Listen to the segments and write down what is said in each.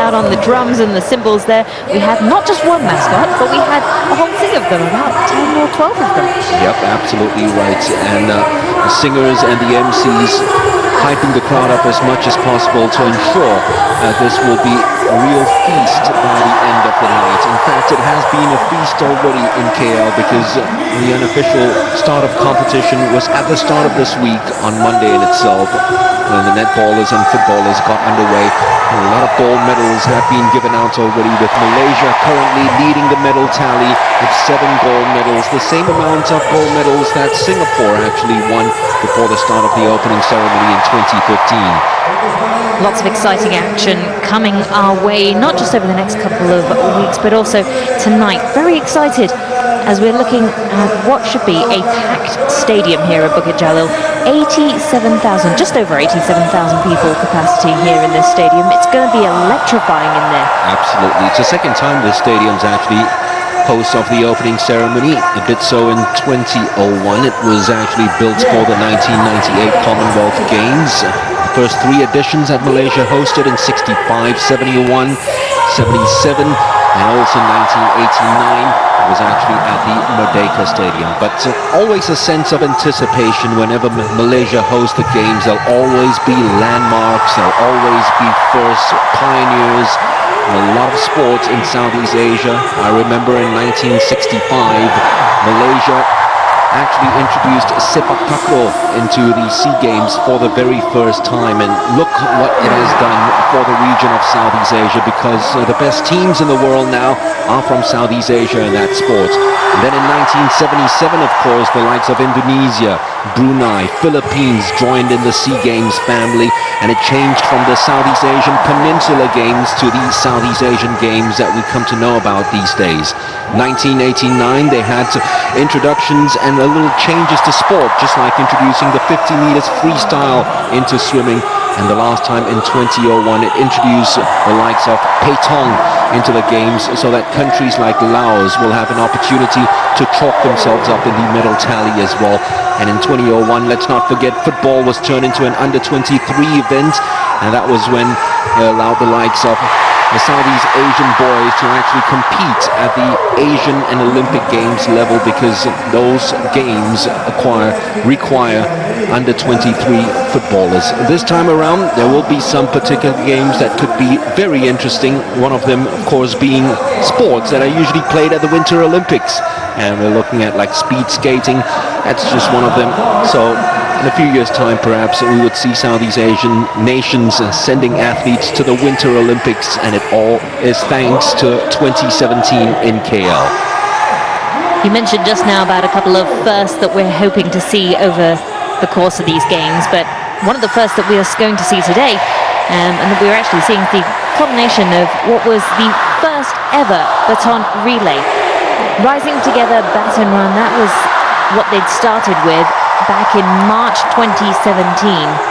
out on the drums and the cymbals there. We had not just one mascot, but we had a whole thing of them, about 10 or 12 of them. Yep, absolutely right. And the singers and the MCs hyping the crowd up as much as possible to ensure this will be a real feast by the end of the night. In fact, it has been a feast already in KL because the unofficial start of competition was at the start of this week on Monday in itself, when the netballers and footballers got underway. A lot of gold medals have been given out already, with Malaysia currently leading the medal tally with 7 gold medals, the same amount of gold medals that Singapore actually won before the start of the opening ceremony in 2015. Lots of exciting action coming our way, not just over the next couple of weeks, but also tonight. Very excited as we're looking at what should be a packed stadium here at Bukit Jalil. 87,000, just over 87,000 people capacity here in this stadium. It's going to be electrifying in there. Absolutely. It's the second time this stadium's actually host of the opening ceremony. It did so in 2001. It was actually built for the 1998 Commonwealth Games. The first 3 editions that Malaysia hosted in 65, 71, 77, and also 1989. It was actually at the Merdeka Stadium. But always a sense of anticipation whenever Malaysia hosts the games. There'll always be landmarks. There'll always be first pioneers. A lot of sports in Southeast Asia. I remember in 1965, Malaysia actually introduced sepak takraw into the SEA Games for the very first time, and look what it has done for the region of Southeast Asia, because the best teams in the world now are from Southeast Asia in that sport. And then in 1977, of course, the likes of Indonesia, Brunei, Philippines joined in the SEA Games family, and it changed from the Southeast Asian Peninsula Games to the Southeast Asian Games that we come to know about these days. 1989, they had introductions and a little changes to sport, just like introducing the 50 meters freestyle into swimming. And the last time in 2001, it introduced the likes of Peitong into the games, so that countries like Laos will have an opportunity to chalk themselves up in the medal tally as well. And in 2001, let's not forget, football was turned into an under-23 event, and that was when they allowed the likes of the Southeast Asian boys to actually compete at the Asian and Olympic Games level, because those games require under 23 footballers. This time around, there will be some particular games that could be very interesting. One of them, of course, being sports that are usually played at the Winter Olympics. And we're looking at like speed skating. That's just one of them. So in a few years' time, perhaps, we would see Southeast Asian nations sending athletes to the Winter Olympics, and it all is thanks to 2017 in KL. You mentioned just now about a couple of firsts that we're hoping to see over the course of these games, but one of the firsts that we are going to see today, and we're actually seeing the culmination of what was the first ever baton relay. Rising Together Baton Run, that was what they'd started with back in March 2017.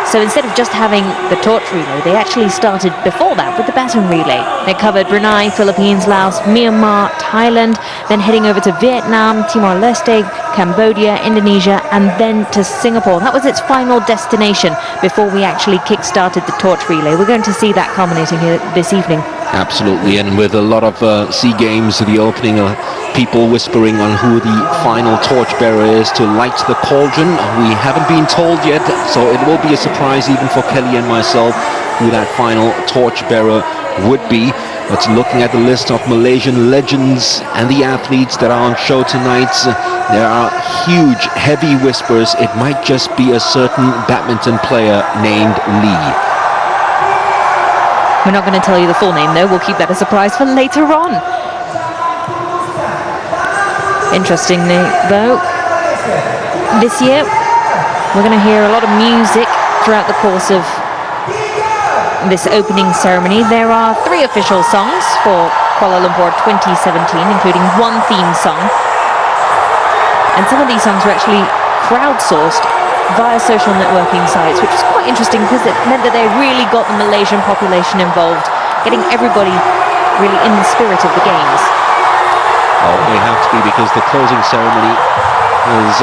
So instead of just having the torch relay, they actually started before that with the baton relay. They covered Brunei, Philippines, Laos, Myanmar, Thailand, then heading over to Vietnam, Timor-Leste, Cambodia, Indonesia, and then to Singapore. That was its final destination before we actually kick-started the torch relay. We're going to see that culminating here this evening. Absolutely, and with a lot of SEA Games, the opening, people whispering on who the final torchbearer is to light the cauldron. We haven't been told yet, so it will be a surprise even for Kelly and myself who that final torchbearer would be. But looking at the list of Malaysian legends and the athletes that are on show tonight, there are huge, heavy whispers. It might just be a certain badminton player named Lee. We're not going to tell you the full name, though. We'll keep that a surprise for later on. Interestingly, though, this year we're going to hear a lot of music throughout the course of this opening ceremony. There are 3 official songs for Kuala Lumpur 2017, including 1 theme song. And some of these songs were actually crowdsourced via social networking sites, which was quite interesting because it meant that they really got the Malaysian population involved, getting everybody really in the spirit of the games. Well, they have to be, because the closing ceremony is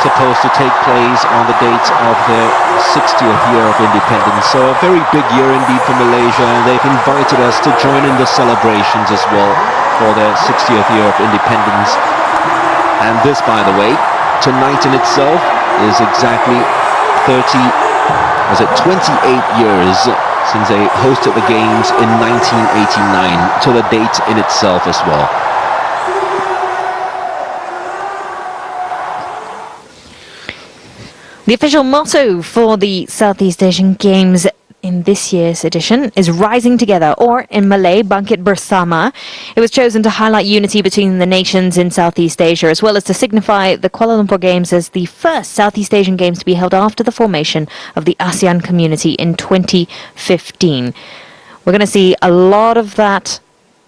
supposed to take place on the date of their 60th year of independence. So a very big year indeed for Malaysia, and they've invited us to join in the celebrations as well for their 60th year of independence. And this, by the way, tonight in itself is exactly 28 years since they hosted the games in 1989, to the date in itself as well. The official motto for the Southeast Asian Games in this year's edition is Rising Together, or in Malay, Bangkit Bersama. It was chosen to highlight unity between the nations in Southeast Asia, as well as to signify the Kuala Lumpur Games as the first Southeast Asian Games to be held after the formation of the ASEAN community in 2015. We're going to see a lot of that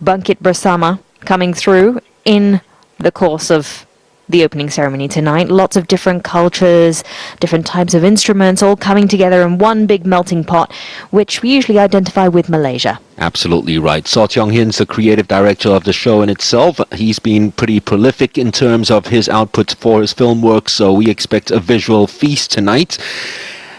Bangkit Bersama coming through in the course of the opening ceremony tonight. Lots of different cultures, different types of instruments, all coming together in one big melting pot, which we usually identify with Malaysia. Absolutely right. So Cheong Hin's the creative director of the show in itself. He's been pretty prolific in terms of his output for his film work, so we expect a visual feast tonight.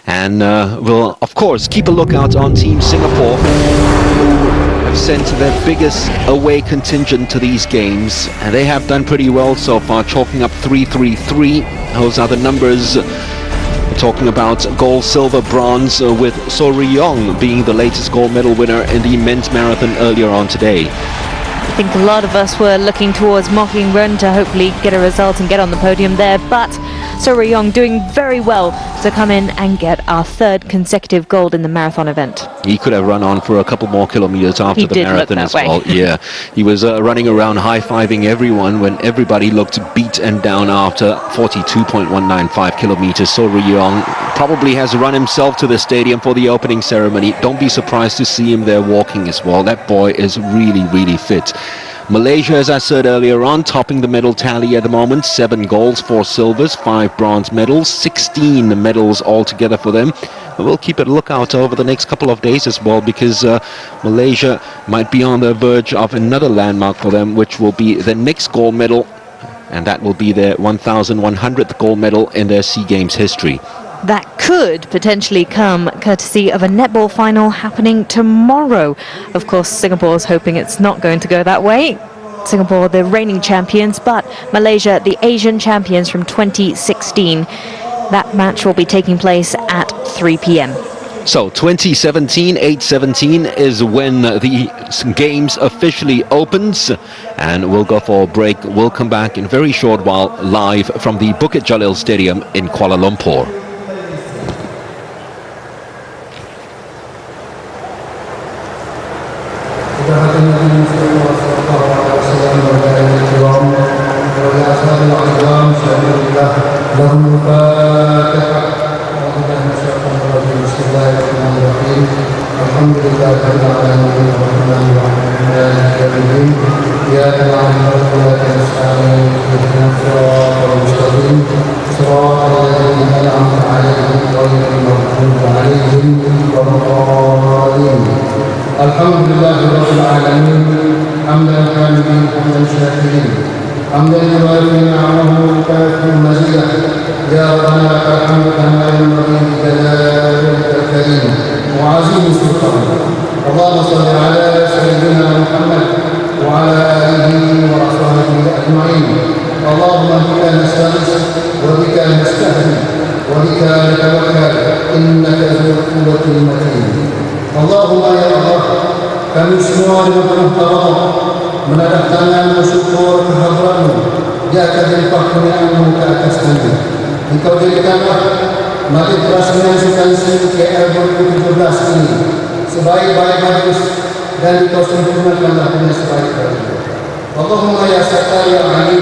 And we'll, of course, keep a lookout on Team Singapore, who have sent their biggest away contingent to these games, and they have done pretty well so far, chalking up 3-3-3. Those are the numbers. We're talking about gold, silver, bronze, with So Ryong being the latest gold medal winner in the men's marathon earlier on today. I think a lot of us were looking towards Mockingbird to hopefully get a result and get on the podium there, but So Ryong doing very well to come in and get our third consecutive gold in the marathon event. He could have run on for a couple more kilometers after the marathon as well. Yeah, he was running around high-fiving everyone when everybody looked beat and down after 42.195 kilometers. So Ryong probably has run himself to the stadium for the opening ceremony. Don't be surprised to see him there walking as well. That boy is really, really fit. Malaysia, as I said earlier on, topping the medal tally at the moment. 7 golds, 4 silvers, 5 bronze medals, 16 medals altogether for them. We'll keep a lookout over the next couple of days as well, because Malaysia might be on the verge of another landmark for them, which will be the next gold medal, and that will be their 1,100th gold medal in their SEA Games history. That could potentially come courtesy of a netball final happening tomorrow. Of course, Singapore's hoping it's not going to go that way. Singapore, the reigning champions, but Malaysia, the Asian champions from 2016. That match will be taking place at 3 p.m. So 2017, 8/17 is when the games officially opens, and we'll go for a break. We'll come back in a very short while live from the Bukit Jalil Stadium in Kuala Lumpur. الحمد لله رب العالمين حمدا كاملا حمدا شاكرين حمدا يوافي نعمه ويكافئ مزيده يا ربنا لك الحمد كما ينبغي لجلالك الكريم وعظيم سلطانك. اللهم صل على سيدنا محمد وعلى اله واصحابه اجمعين. اللهم بك نستغيث وبك نستهزئ وبك نتوكل انك ذو القوه المتين. Allahumma ya Allah, kami semua dengan penuh tawaduk menadah tangan bersyukur kehadiran-Mu di atas limpah kurniaan-Mu ke atas kami. Engkau jadikanlah majlis rasmi substansi KL 2017 ini sebaik-baik majlis, dan Engkau sempurnakanlah dengan sebaik-baik. Allahumma ya Sattar ya Alim,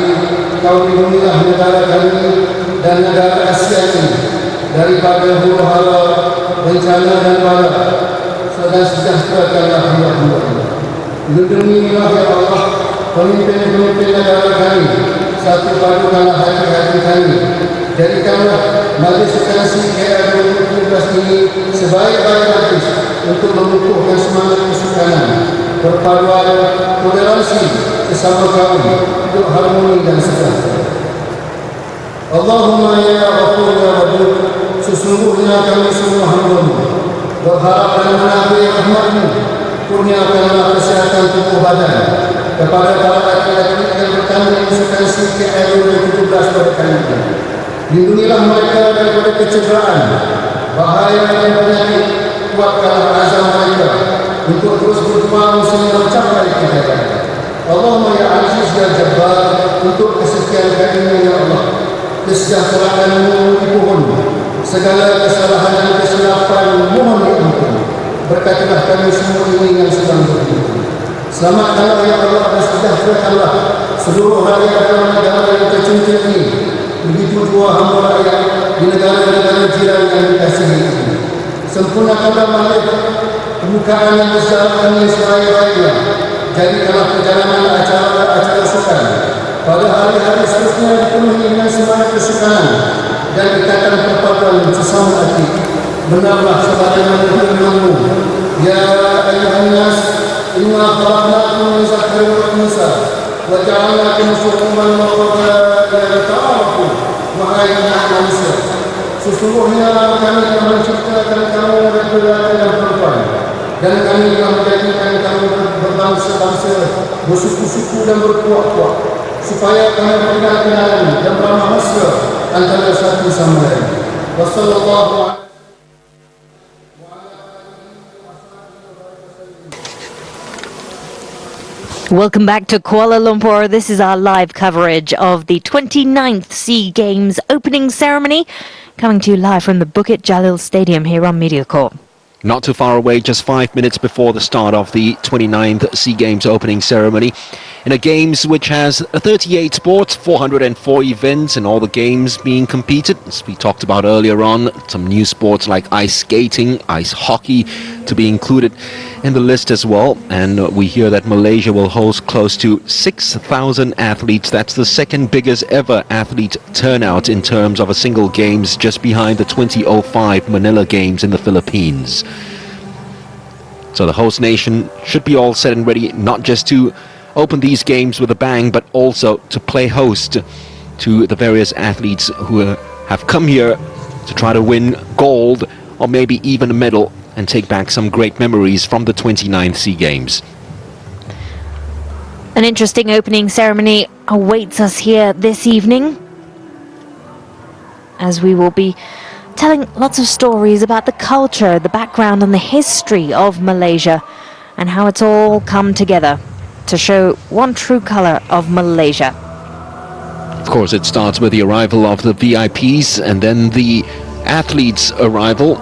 Kau lindungilah negara kami dan negara Asia ini daripada huru-hara, bencana dan bala, dan sejahterakanlah hamba-Mu. Lindungilah ya Allah pemimpin-pemimpin negara kami, satu padukanlah hati-hati kami. Jadikanlah majlis substansi KL 2017 ini sebaik-baik majlis untuk mengukuhkan semangat kesukanan, perpaduan, toleransi sesama kaum, hidup harmoni dan sejahtera. Allahumma ya Ghafur ya Wadud, sesungguhnya kami semua hamba-Mu berharap dan menagih rahmat-Mu, kurniakanlah kesehatan tubuh badan kepada para laki-laki yang bertanding menyukai sedikit air 17 pada kali ini. Lindungilah mereka daripada kecederaan, bahaya dan penyakit. Kuatkanlah azam mereka untuk terus berjuang sehingga mencapai kejayaan. Allahumma ya Aziz ya Jabbar, untuk kesekian kalinya ya Allah, kesejahteraan-Mu dipohon, segala kesalahan dan kesilapan mohon diampuni. Berkatilah kami semua ini yang sedang berhidup. Selamatkanlah ya Allah dan sejahterakanlah seluruh rakyat dalam negara yang tercinta ini. Begitu jua hamba rakyat di negara-negara jiran yang dikasihi ini. Sempurnakanlah balik pembukaan yang besar kami sebaik-baiknya. Jadikanlah perjalanan acara-acara sukan pada hari-hari seterusnya dipenuhi dengan semangat kesukaran dan ikatan perpaduan sesama hati. Benarlah sebagaimana firman-Mu, ya ayyuhan nas, inna khalaqnakum min dzakarin wa unsa wa ja'alnakum syu'uban wa qabaila lita'arafu. Wahai anak manusia, sesungguhnya kami telah menciptakan kamu dari laki dan perempuan, dan kami telah menjadikan kamu berbangsa-bangsa, bersuku-suku dan berkuak-kuak, supaya kamu berkenal-kenalan dan beramah mesra antara satu sama lain. Wassallallahu Welcome back to Kuala Lumpur. This is our live coverage of the 29th SEA Games opening ceremony, coming to you live from the Bukit Jalil Stadium here on MediaCorp. Not too far away, just 5 minutes before the start of the 29th SEA Games opening ceremony. In a games which has 38 sports, 404 events, and all the games being competed. As we talked about earlier on, some new sports like ice skating, ice hockey to be included in the list as well. And we hear that Malaysia will host close to 6,000 athletes. That's the second biggest ever athlete turnout in terms of a single games, just behind the 2005 Manila Games in the Philippines. So the host nation should be all set and ready, not just to open these games with a bang, but also to play host to the various athletes who have come here to try to win gold or maybe even a medal and take back some great memories from the 29th SEA Games. An interesting opening ceremony awaits us here this evening, as we will be telling lots of stories about the culture, the background and the history of Malaysia and how it's all come together to show one true colour of Malaysia. Of course, it starts with the arrival of the VIPs and then the athletes' arrival.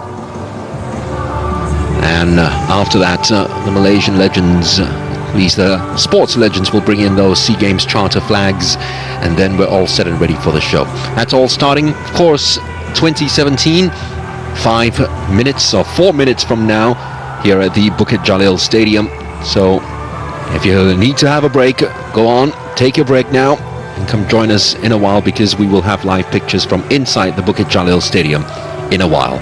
And after that, the Malaysian legends, at least the sports legends, will bring in those SEA Games charter flags, and then we're all set and ready for the show. That's all starting, of course, 2017, 5 minutes or 4 minutes from now here at the Bukit Jalil Stadium. So if you need to have a break, go on, take your break now and come join us in a while, because we will have live pictures from inside the Bukit Jalil Stadium in a while.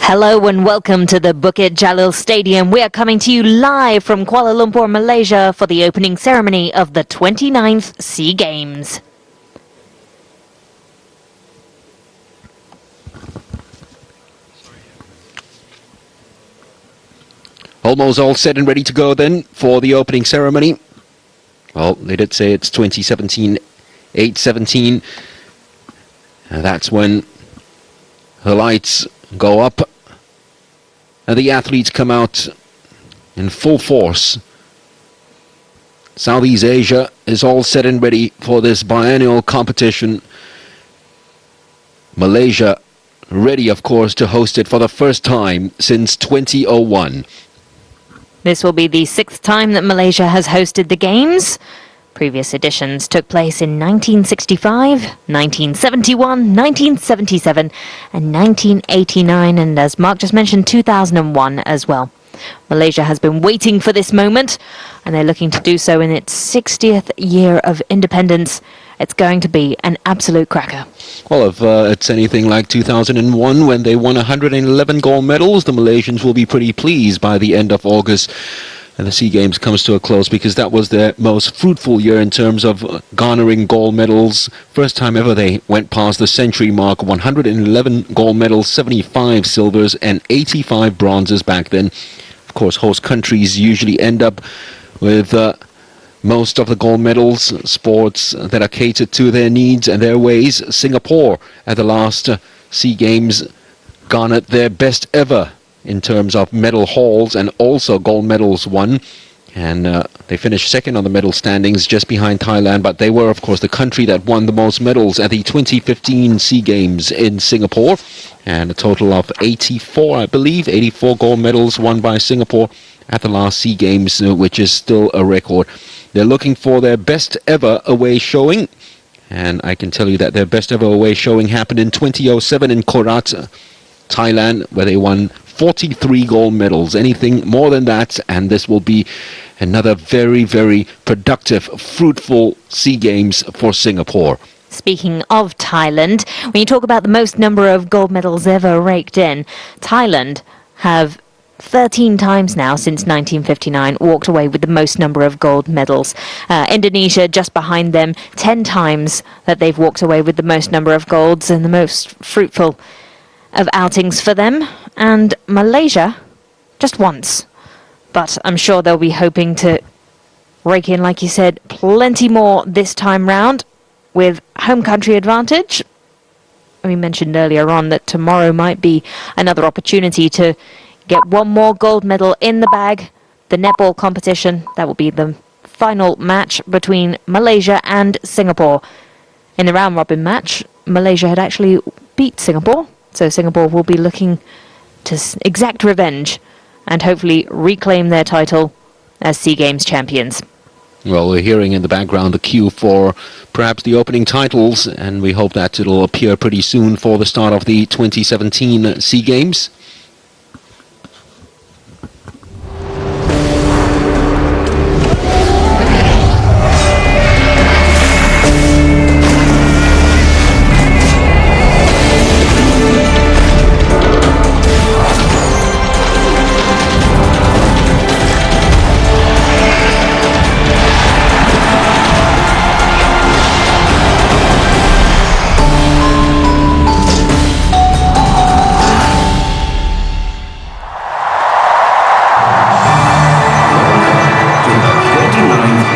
Hello and welcome to the Bukit Jalil Stadium. We are coming to you live from Kuala Lumpur, Malaysia for the opening ceremony of the 29th SEA Games. Almost all set and ready to go then for the opening ceremony. Well, they did say it's 2017, 8:17. And that's when the lights go up and the athletes come out in full force. Southeast Asia is all set and ready for this biennial competition. Malaysia ready, of course, to host it for the first time since 2001. This will be the 6th time that Malaysia has hosted the Games. Previous editions took place in 1965, 1971, 1977 and 1989, and as Mark just mentioned, 2001 as well. Malaysia has been waiting for this moment, and they're looking to do so in its 60th year of independence. It's going to be an absolute cracker. Well, if it's anything like 2001 when they won 111 gold medals, the Malaysians will be pretty pleased by the end of August. And the SEA Games comes to a close because that was their most fruitful year in terms of garnering gold medals. First time ever they went past the century mark. 111 gold medals, 75 silvers and 85 bronzes back then. Of course, host countries usually end up with most of the gold medals, sports that are catered to their needs and their ways. Singapore at the last SEA Games garnered their best ever in terms of medal hauls and also gold medals won. And they finished second on the medal standings just behind Thailand, but they were, of course, the country that won the most medals at the 2015 SEA Games in Singapore. And a total of 84, I believe, 84 gold medals won by Singapore at the last SEA Games, which is still a record. They're looking for their best ever away showing. And I can tell you that their best ever away showing happened in 2007 in Korat, Thailand, where they won 43 gold medals. Anything more than that, and this will be another very, very productive, fruitful SEA Games for Singapore. Speaking of Thailand, when you talk about the most number of gold medals ever raked in, Thailand have 13 times now since 1959 walked away with the most number of gold medals. Indonesia just behind them, 10 times that they've walked away with the most number of golds and the most fruitful of outings for them. And Malaysia just once. But I'm sure they'll be hoping to rake in, like you said, plenty more this time round with home country advantage. We mentioned earlier on that tomorrow might be another opportunity to get one more gold medal in the bag. The netball competition, that will be the final match between Malaysia and Singapore. In the round robin match, Malaysia had actually beat Singapore, so Singapore will be looking to exact revenge and hopefully reclaim their title as SEA Games champions. Well, we're hearing in the background the cue for perhaps the opening titles, and we hope that it'll appear pretty soon for the start of the 2017 SEA Games.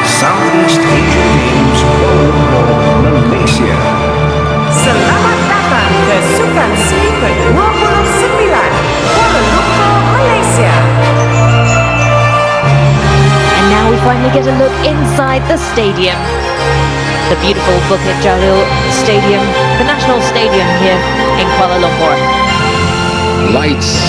Southeast Asian Games, Kuala Lumpur, Malaysia. Selamat datang ke Sukan SEA ke-29, Kuala Lumpur, Malaysia. And now we finally get a look inside the stadium. The beautiful Bukit Jalil Stadium, the national stadium here in Kuala Lumpur. Lights,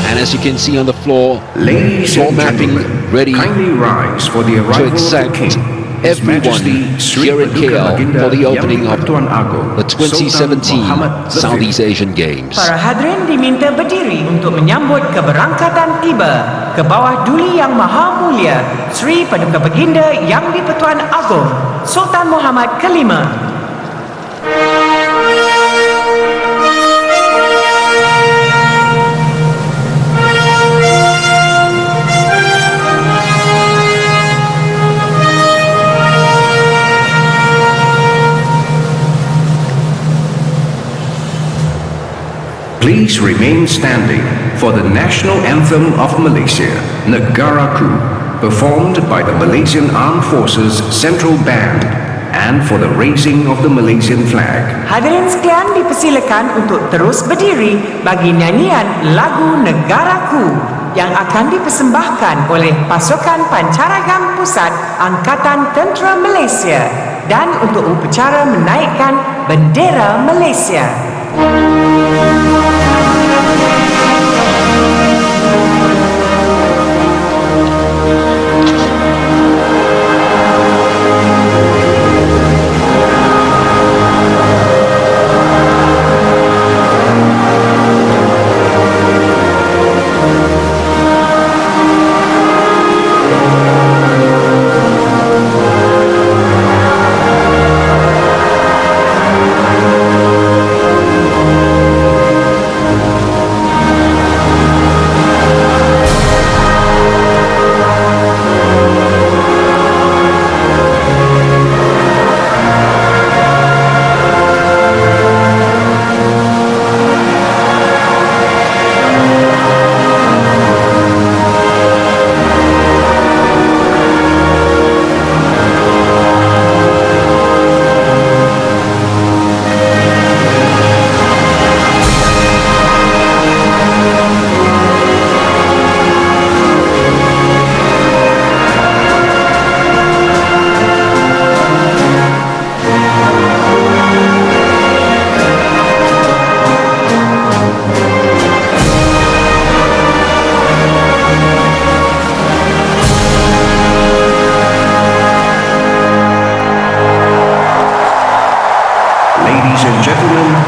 and as you can see on the floor, Ladies floor and mapping gentlemen, ready kindly rise for the to arrival of the accept King. His everyone Majesty Sri here in Paduka KL Baginda for the opening Yang of Di-Pertuan Agong, the 2017 Sultan Muhammad V. Southeast Asian Games. Para hadirin diminta berdiri untuk menyambut keberangkatan tiba ke bawah duli Yang Maha Mulia Sri Paduka Baginda Yang Di-Pertuan Agong, Sultan Muhammad V. please remain standing for the national anthem of Malaysia, Negaraku, performed by the Malaysian Armed Forces Central Band, and for the raising of the Malaysian flag. Hadirin sekalian dipersilakan untuk terus berdiri bagi nyanyian lagu Negaraku yang akan dipersembahkan oleh Pasukan Pancaragam Pusat Angkatan Tentera Malaysia dan untuk upacara menaikkan bendera Malaysia.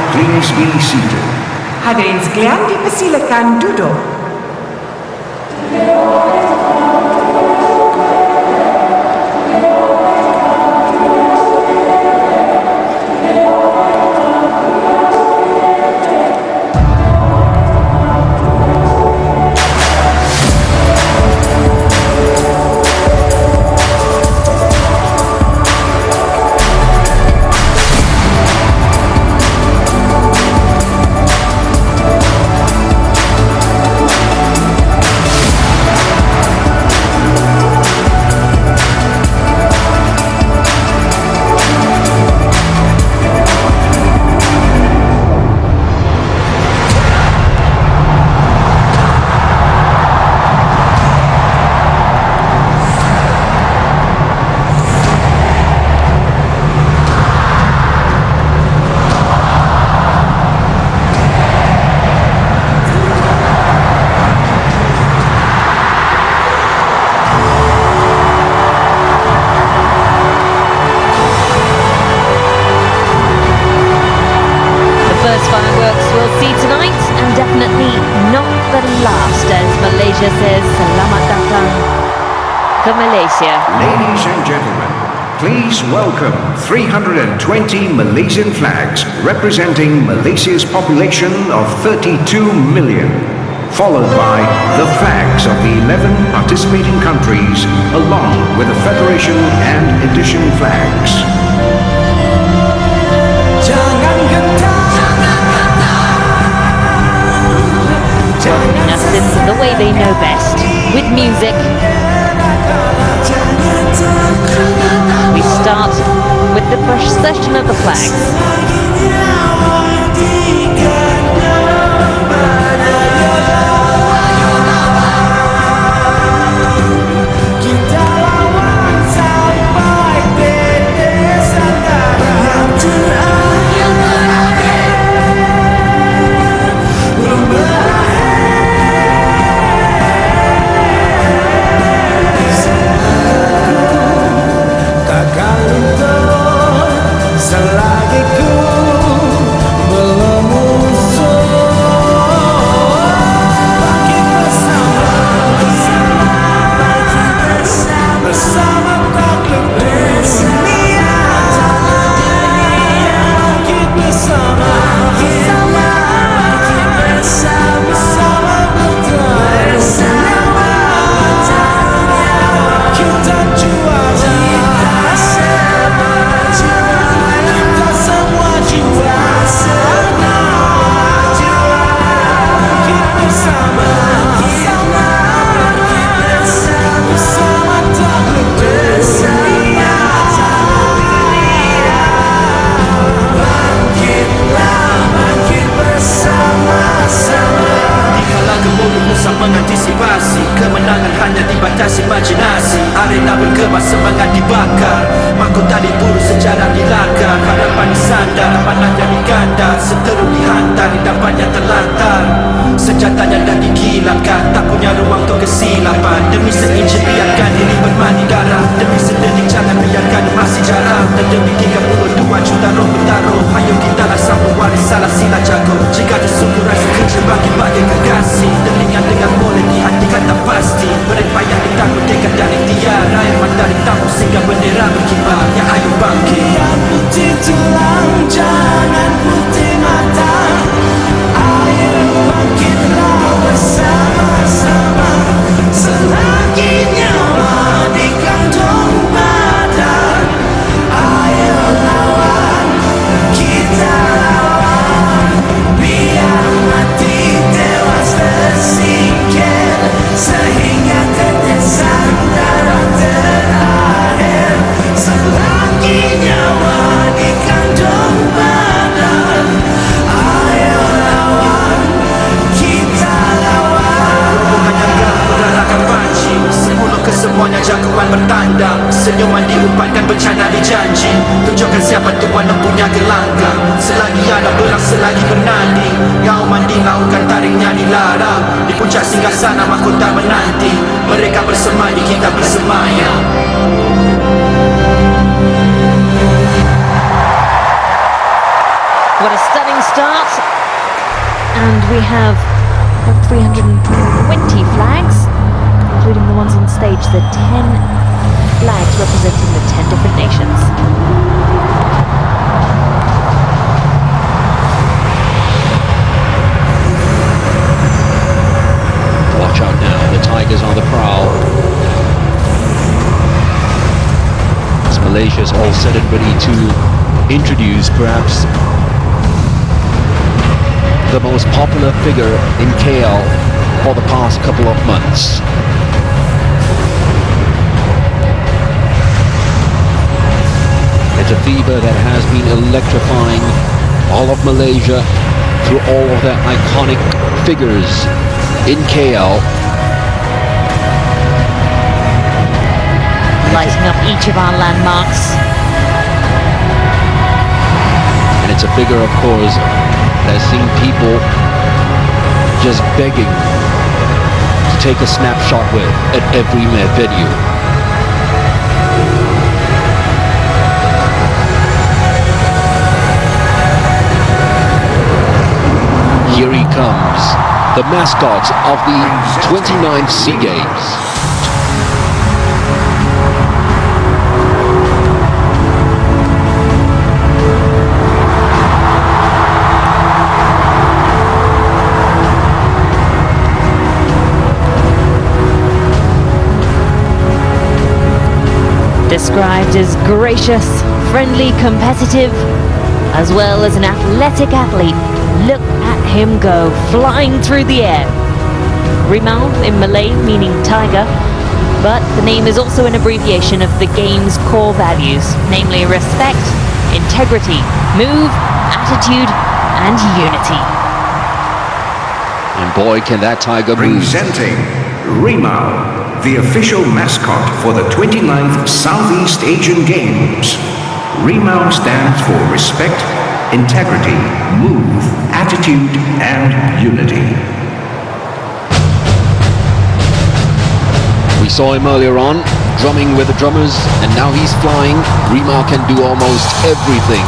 Please be seated. Hadirin sekalian dipersilakan duduk. Fireworks we'll see tonight, and definitely not the last, as Malaysia says Selamat Datang ke Malaysia. Ladies and gentlemen, please welcome 320 Malaysian flags representing Malaysia's population of 32 million, followed by the flags of the 11 participating countries, along with the Federation and Edition flags. Welcoming us in the way they know best, with music. We start with the procession of the flags. batasi imajinasi. Arena bergema, semangat dibakar, mahkota diburu, sejarah dilakar. Harapan disandar, panahnya digandar, seteru dihantar, dapatnya terlantar. Senjatanya dah dikilatkan, tak punya ruang untuk kesilapan. Demi seinci biarkan diri bermandi darah, demi sedetik jangan biarkan masih jarang. Dan demi 32 juta roh bertaruh, ayo kita lah sambung waris salah sila jago. Jika tersungguh rasa kerja bagi gergasi, telinga dengan boleh di hati kata pasti. Berpayah ditangguh tekad dan ikhtiar, air mata ditampung sehingga bendera berkibar. Ya ayo bangkit. Biar putih tulang, jangan putih mata. Ayo bangkitlah bersama-sama. Selagi nyawa di kantong badan, ayo lawan, kita lawan. Biar mati tewas tersingkir, sehingga tetesan darah terakhir. Selagi nyawa di kantong badan, ayo lawan, kita lawan. Rombongan yang bergerakan panci, 10 ke semuanya jagoan bertandang. Senyuman diumpankan, bencana dijanji. Tunjukkan siapa tuan yang punya gelanggang. Selagi ada berang, selagi bernadi, kau mandi lakukan tariknya dilarang. Di puncak singgah sana mahkota menanti. Mereka bersemadi, kita bersemayam. What a stunning start. And we have 320 flags, including the ones on stage, the 10 flags representing the 10 different nations. Watch out now, the Tigers on the prowl. As Malaysia's all set and ready to introduce perhaps the most popular figure in KL for the past couple of months. It's a fever that has been electrifying all of Malaysia through all of their iconic figures in KL. Lighting up each of our landmarks. And it's a figure, of course, that has seen people just begging to take a snapshot with at every venue. Here he comes, the mascot of the 29th SEA Games. Described as gracious, friendly, competitive, as well as an athletic athlete. Look at him go, flying through the air. Rimau in Malay meaning tiger, but the name is also an abbreviation of the game's core values, namely respect, integrity, move, attitude, and unity. And boy, can that tiger move. Presenting Rimau, the official mascot for the 29th Southeast Asian Games. Rimau stands for respect, integrity, move, attitude, and unity. We saw him earlier on, drumming with the drummers, and now he's flying. Rimau can do almost everything.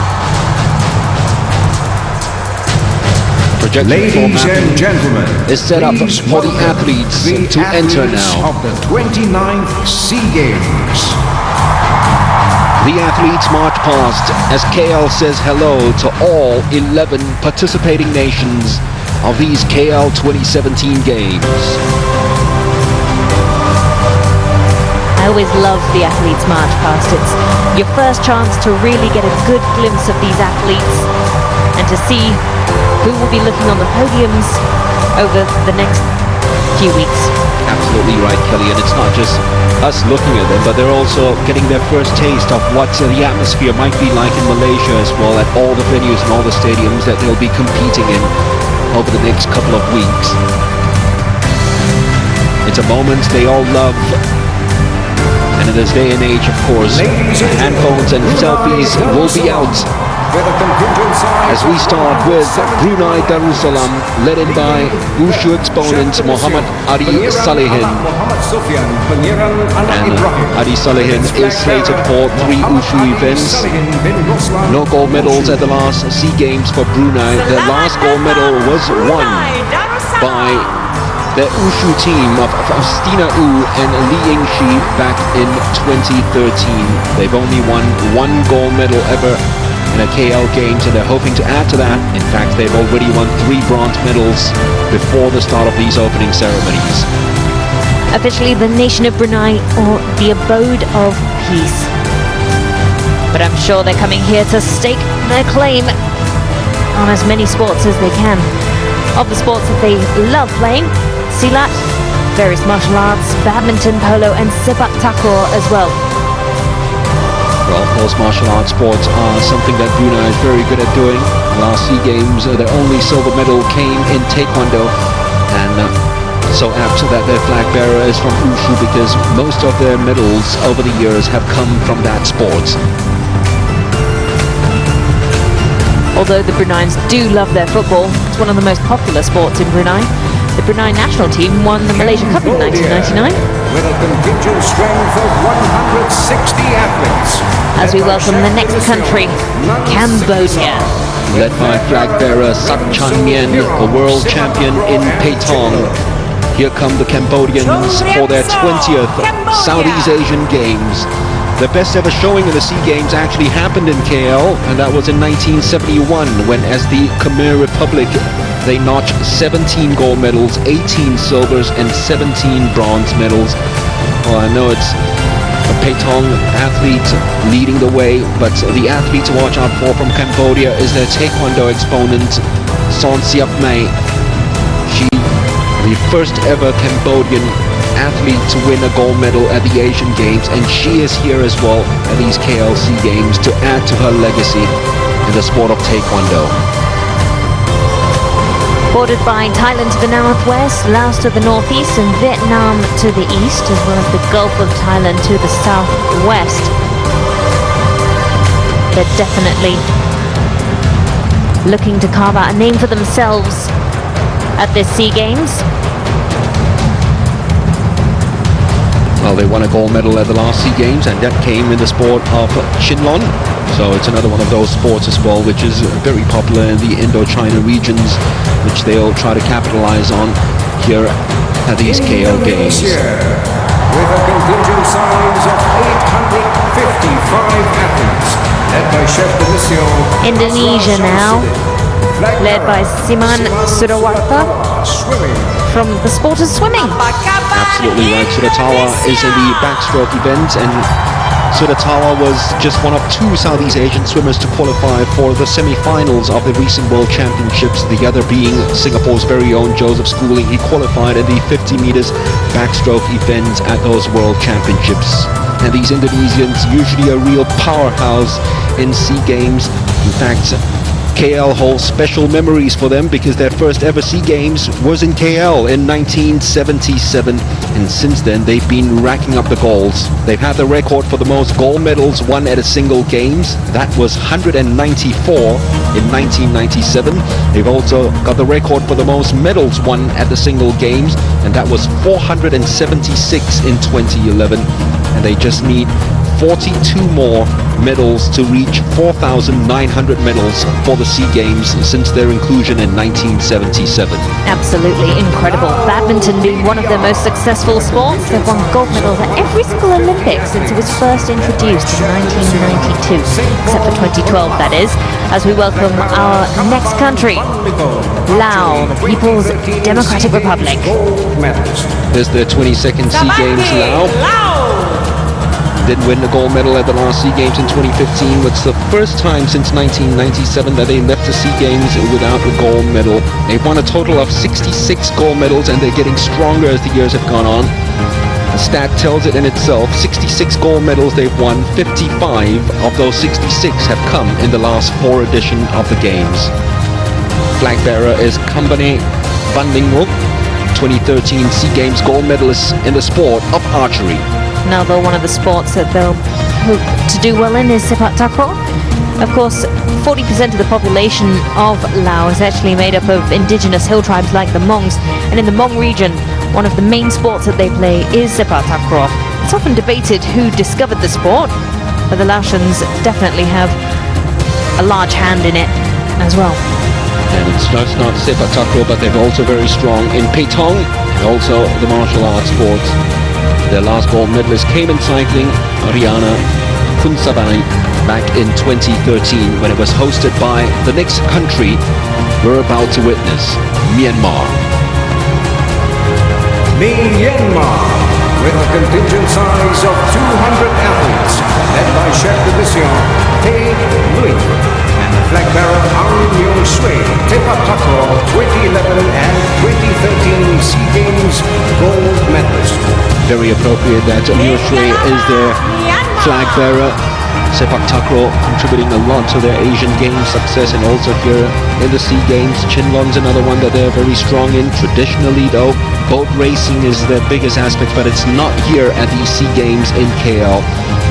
Ladies and gentlemen, is set up please for the welcome athletes the to enter athletes now. of the 29th SEA Games. The athletes march past as KL says hello to all 11 participating nations of these KL 2017 Games. I always love the athletes march past. It's your first chance to really get a good glimpse of these athletes and to see who will be looking on the podiums over the next few weeks. Absolutely right, Kelly, and it's not just us looking at them, but they're also getting their first taste of what the atmosphere might be like in Malaysia as well, at all the venues and all the stadiums that they'll be competing in over the next couple of weeks. It's a moment they all love. And in this day and age, of course, handphones and selfies will be out. As we start with Brunei Darussalam, led in by Wushu exponent Muhammad Adi Salihin. And Adi Salihin is slated for 3 Wushu events. No gold medals at the last SEA Games for Brunei. The last gold medal was won by the Wushu team of Faustina Wu and Li Yingxi back in 2013. They've only won 1 gold medal ever in a KL Games, and they're hoping to add to that. In fact, they've already won 3 bronze medals before the start of these opening ceremonies. Officially the nation of Brunei, or the abode of peace. But I'm sure they're coming here to stake their claim on as many sports as they can. Of the sports that they love playing, Silat, various martial arts, badminton, polo and sepak takraw as well. Well, of course, martial arts sports are something that Brunei is very good at doing. Last SEA Games, their only silver medal came in Taekwondo, and so apt that their flag bearer is from Wushu, because most of their medals over the years have come from that sport. Although the Bruneians do love their football, it's one of the most popular sports in Brunei. The Brunei national team won the Malaysia Cup in 1999. With a contingent strength of 160 athletes. As we welcome the next country, Cambodia. Led by flag bearer Sak Chan Mien, a world champion in Paetong. Here come the Cambodians for their 20th Southeast Asian Games. The best ever showing in the SEA Games actually happened in KL, and that was in 1971, when as the Khmer Republic they notched 17 gold medals, 18 silvers and 17 bronze medals. Well, I know it's a Paetong athlete leading the way, but the athlete to watch out for from Cambodia is their Taekwondo exponent, Son Siap Mei. She, the first ever Cambodian athlete to win a gold medal at the Asian Games, and she is here as well at these KLC Games to add to her legacy in the sport of Taekwondo. Bordered by Thailand to the northwest, Laos to the northeast and Vietnam to the east, as well as the Gulf of Thailand to the southwest. They're definitely looking to carve out a name for themselves at this SEA Games. Well, they won a gold medal at the last SEA Games, and that came in the sport of Shinlon. So it's another one of those sports as well, which is very popular in the Indochina regions, which they'll try to capitalize on here at these KL Games. With a contingent size of 855 athletes, led by Chef de Mission Indonesia now, led by Siman Surawarta from the sport of swimming. Absolutely right. Suratawa is in the backstroke event, and Suratawa was just one of 2 Southeast Asian swimmers to qualify for the semi-finals of the recent World Championships, the other being Singapore's very own Joseph Schooling. He qualified in the 50 meters backstroke event at those World Championships. And these Indonesians, usually a real powerhouse in SEA Games. In fact, KL holds special memories for them because their first ever SEA Games was in KL in 1977, and since then they've been racking up the golds. They've had the record for the most gold medals won at a single Games. That was 194 in 1997. They've also got the record for the most medals won at the single Games, and that was 476 in 2011. And they just need 42 more medals to reach 4,900 medals for the SEA Games since their inclusion in 1977. Absolutely incredible. Badminton being one of their most successful sports. They've won gold medals at every single Olympics since it was first introduced in 1992, except for 2012, that is, as we welcome our next country, Laos, the People's Democratic Republic. There's the 22nd SEA Games, Laos. Did win the gold medal at the last SEA Games in 2015. It's the first time since 1997 that they left the SEA Games without a gold medal. They've won a total of 66 gold medals, and they're getting stronger as the years have gone on. The stat tells it in itself. 66 gold medals they've won. 55 of those 66 have come in the last 4 editions of the Games. Flag bearer is Kambane Van Dingwok, 2013 SEA Games gold medalists in the sport of archery. Now, though, one of the sports that they'll hope to do well in is sepak takraw. Of course, 40% of the population of Laos is actually made up of indigenous hill tribes like the Hmongs. And in the Hmong region, one of the main sports that they play is sepak takraw. It's often debated who discovered the sport, but the Laotians definitely have a large hand in it as well. And it's just not sepak takraw, but they're also very strong in Peitong and also the martial arts sports. Their last gold medalist came in cycling, Ariana Kunsabai, back in 2013 when it was hosted by the next country we're about to witness, Myanmar. Myanmar, with a contingent size of 200 athletes, led by Chef de Mission Tae Lui and the flag bearer Aung Myung Sui, sepak takraw 2011 and 2013 SEA Games gold medalist. Very appropriate that Myung Sui is their flag bearer. Sepak takraw contributing a lot to their Asian Games success, and also here in the SEA Games. Chinlon's another one that they're very strong in. Traditionally though, boat racing is their biggest aspect, but it's not here at the SEA Games in KL.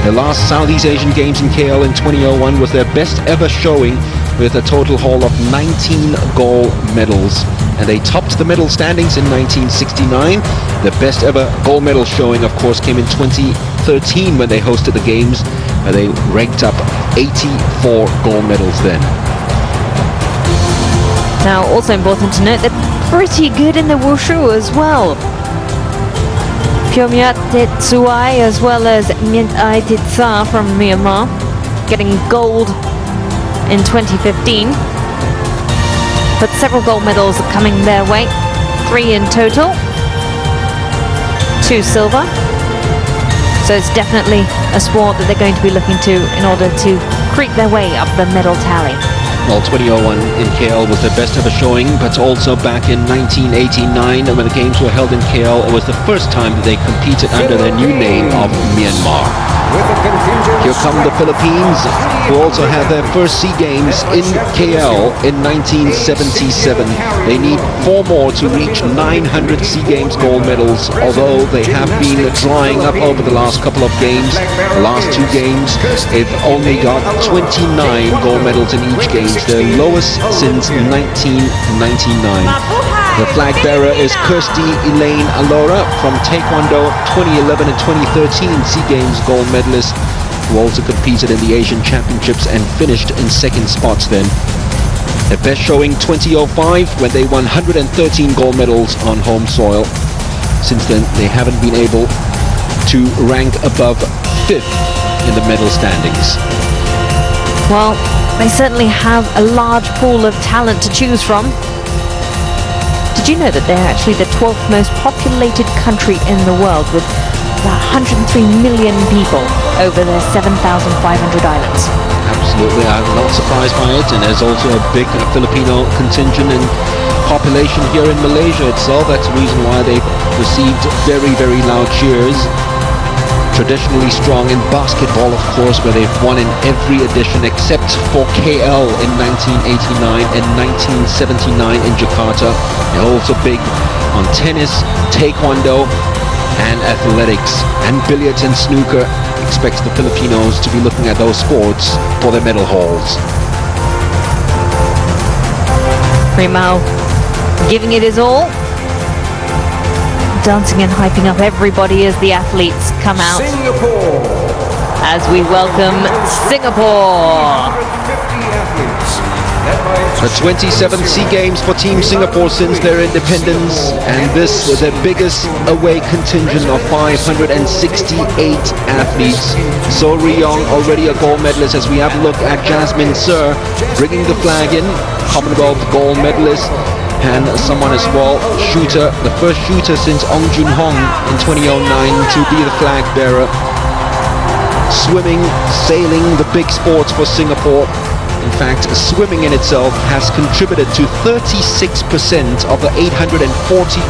The last Southeast Asian Games in KL in 2001 was their best ever showing, with a total haul of 19 gold medals. And they topped the medal standings in 1969. The best ever gold medal showing, of course, came in 2013 when they hosted the Games, where they ranked up 84 gold medals then. Now, also important to note, they're pretty good in the wushu as well. Pyomyat Tetsuai as well as Myint Ai Titsa from Myanmar getting gold in 2015. But several gold medals are coming their way. 3 in total. 2 silver. So it's definitely a sport that they're going to be looking to in order to creep their way up the medal tally. Well, 2001 in KL was their best ever showing, but also back in 1989 when the Games were held in KL, it was the first time that they competed under their new name of Myanmar. Here come the Philippines, who also had their first SEA Games in KL in 1977. They need 4 more to reach 900 SEA Games gold medals, although they have been drying up over the last couple of games. The last 2 games, they've only got 29 gold medals in each game, the lowest since 1999. The flag bearer is Kirsty Elaine Alora from Taekwondo, 2011 and 2013 SEA Games gold medalist, who also competed in the Asian Championships and finished in 2nd spots then. Their best showing 2005 when they won 113 gold medals on home soil. Since then, they haven't been able to rank above 5th in the medal standings. Well, they certainly have a large pool of talent to choose from. Did you know that they're actually the 12th most populated country in the world, with about 103 million people over their 7,500 islands? Absolutely, I'm not surprised by it, and there's also a big Filipino contingent and population here in Malaysia itself. That's the reason why they've received very, very loud cheers. Traditionally strong in basketball, of course, where they've won in every edition except for KL in 1989 and 1979 in Jakarta. They're also big on tennis, taekwondo, and athletics, and billiards and snooker. Expects the Filipinos to be looking at those sports for their medal hauls. Primao giving it his all, dancing and hyping up everybody as the athletes come out. Singapore. As we welcome Singapore. 150 athletes, led by The 27th SEA Games for Team Singapore since their independence, and this was their biggest away contingent of 568 athletes. So Ryong, already a gold medalist, as we have a look at Jasmine Sir bringing the flag in, Commonwealth gold medalist, and someone as well, shooter, the first shooter since Ong Jun Hong in 2009 to be the flag bearer. Swimming, sailing, the big sports for Singapore. In fact, swimming in itself has contributed to 36% of the 840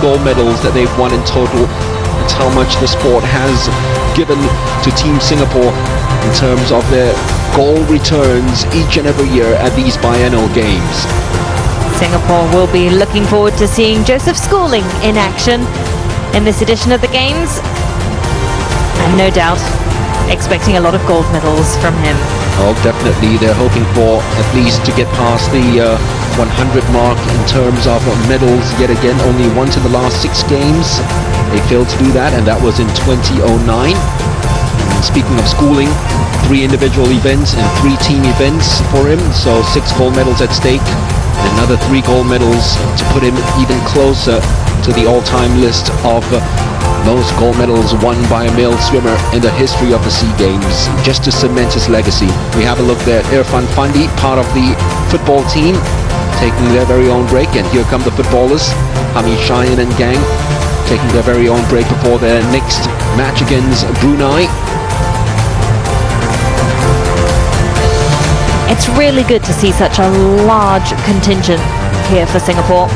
gold medals that they've won in total. That's how much the sport has given to Team Singapore in terms of their gold returns each and every year at these biennial games. Singapore will be looking forward to seeing Joseph Schooling in action in this edition of the Games. And no doubt, expecting a lot of gold medals from him. Oh, definitely. They're hoping for at least to get past the 100 mark in terms of medals yet again. Only once in the last 6 games. They failed to do that, and that was in 2009. And speaking of Schooling, 3 individual events and 3 team events for him. So 6 gold medals at stake. And another 3 gold medals to put him even closer to the all-time list of most gold medals won by a male swimmer in the history of the SEA Games, just to cement his legacy. We have a look there at Irfan Fandi, part of the football team, taking their very own break. And here come the footballers, Hamid Shayan and gang, taking their very own break before their next match against Brunei. It's really good to see such a large contingent here for Singapore.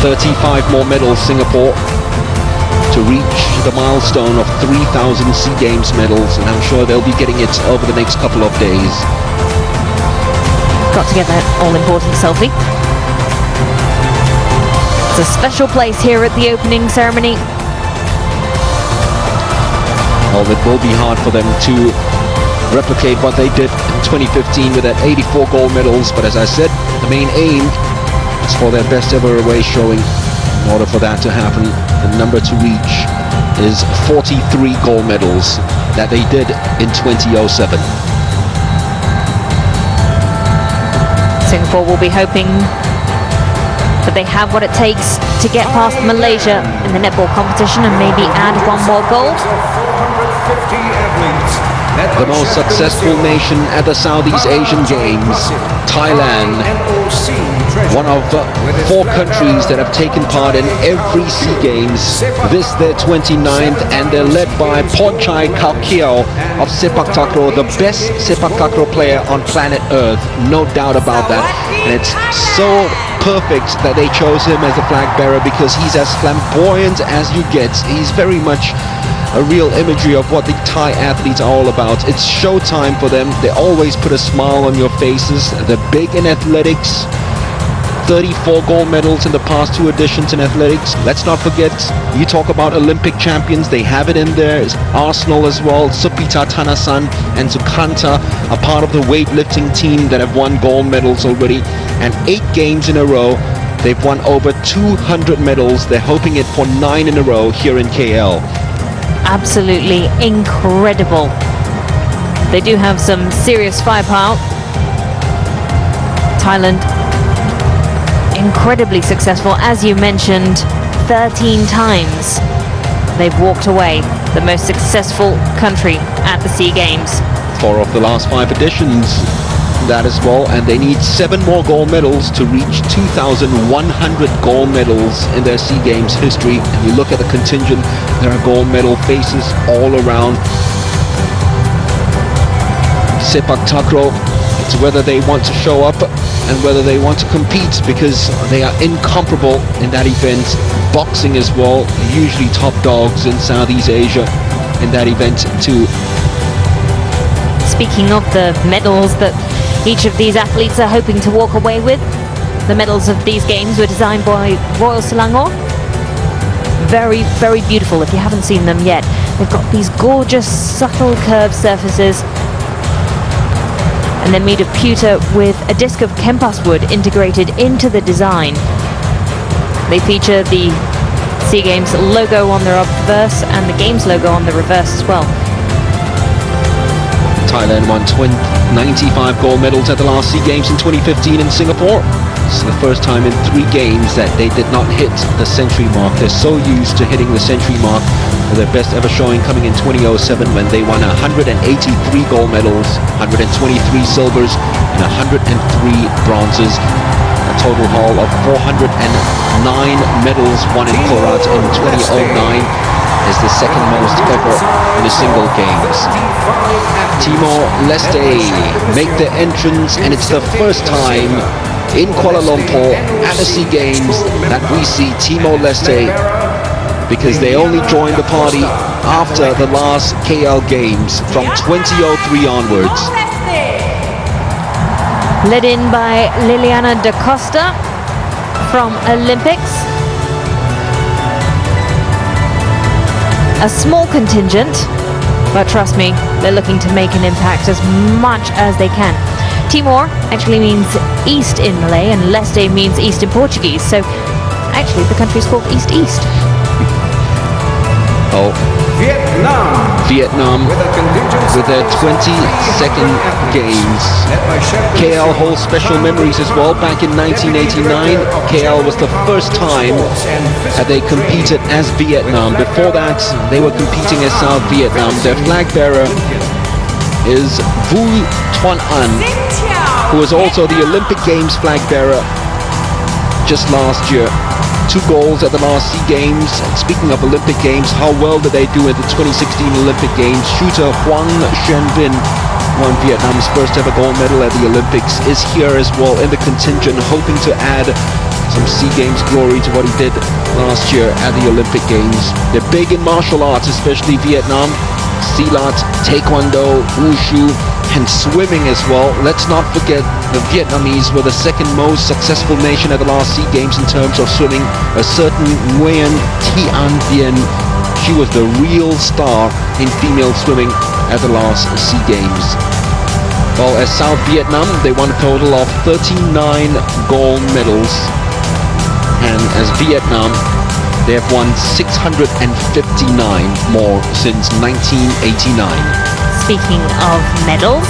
35 more medals, Singapore, to reach the milestone of 3,000 SEA Games medals, and I'm sure they'll be getting it over the next couple of days. Got to get that all-important selfie. It's a special place here at the opening ceremony. Well, it will be hard for them to replicate what they did in 2015 with that 84 gold medals, but as I said, the main aim is for their best ever away showing. In order for that to happen, the number to reach is 43 gold medals that they did in 2007. Singapore will be hoping that they have what it takes to get past Malaysia in the netball competition and maybe add 1 more gold. The most successful nation at the Southeast Asian Games, Thailand, one of 4 countries that have taken part in every SEA Games. This their 29th, and they're led by Pornchai Kaukiao of Sepak Takraw, the best Sepak Takraw player on planet Earth, no doubt about that. And it's so perfect that they chose him as the flag bearer, because he's as flamboyant as you get. He's very much a real imagery of what the Thai athletes are all about. It's showtime for them. They always put a smile on your faces. They're big in athletics. 34 gold medals in the past 2 editions in athletics. Let's not forget, you talk about Olympic champions, they have it in there. It's Arsenal as well. Supita Thanasan and Sukanta are part of the weightlifting team that have won gold medals already. And 8 games in a row, they've won over 200 medals. They're hoping it for 9 in a row here in KL. Absolutely incredible. They do have some serious firepower. Thailand, incredibly successful, as you mentioned, 13 times they've walked away, the most successful country at the SEA Games. 4 of the last 5 editions, that as well, and they need 7 more gold medals to reach 2,100 gold medals in their SEA Games history. And you look at the contingent, there are gold medal faces all around. Sepak Takraw, it's whether they want to show up and whether they want to compete, because they are incomparable in that event. Boxing as well, usually top dogs in Southeast Asia in that event too. Speaking of the medals that each of these athletes are hoping to walk away with, the medals of these games were designed by Royal Selangor. Very, very beautiful if you haven't seen them yet. They've got these gorgeous, subtle curved surfaces, and they're made of pewter with a disc of Kempas wood integrated into the design. They feature the SEA Games logo on the obverse and the Games logo on the reverse as well. Thailand won 95 gold medals at the last SEA Games in 2015 in Singapore. It's the first time in 3 games that they did not hit the century mark. They're so used to hitting the century mark, for their best ever showing coming in 2007 when they won 183 gold medals, 123 silvers and 103 bronzes. A total haul of 409 medals won in Kuala in 2009 is the second most ever in a single games. Timor-Leste make their entrance, and it's the first time in Kuala Lumpur at the SEA Games that we see Timor-Leste, because they only joined the party after the last KL Games from 2003 onwards. led in by Liliana da Costa from Olympics. A small contingent, but trust me, they're looking to make an impact as much as they can. Timor actually means east in Malay, and Leste means east in Portuguese, so actually the country is called East. Oh, Vietnam with their 22nd games. KL holds special memories as well. Back in 1989, KL was the first time that they competed as Vietnam. Before that, they were competing as South Vietnam. Their flag bearer is Vu Tuan An, who was also the Olympic Games flag bearer just last year. 2 goals at the last SEA Games. And speaking of Olympic Games, how well did they do at the 2016 Olympic Games? Shooter Huang Xuan Vinh won Vietnam's first ever gold medal at the Olympics, is here as well in the contingent, hoping to add some SEA Games glory to what he did last year at the Olympic Games. They're big in martial arts, especially Vietnam. Silat, Taekwondo, Wushu, and swimming as well. Let's not forget the Vietnamese were the second most successful nation at the last SEA Games in terms of swimming. A certain Nguyen Thi Dien, she was the real star in female swimming at the last SEA Games. Well, as South Vietnam, they won a total of 39 gold medals, and as Vietnam, they have won 659 more since 1989. Speaking of medals,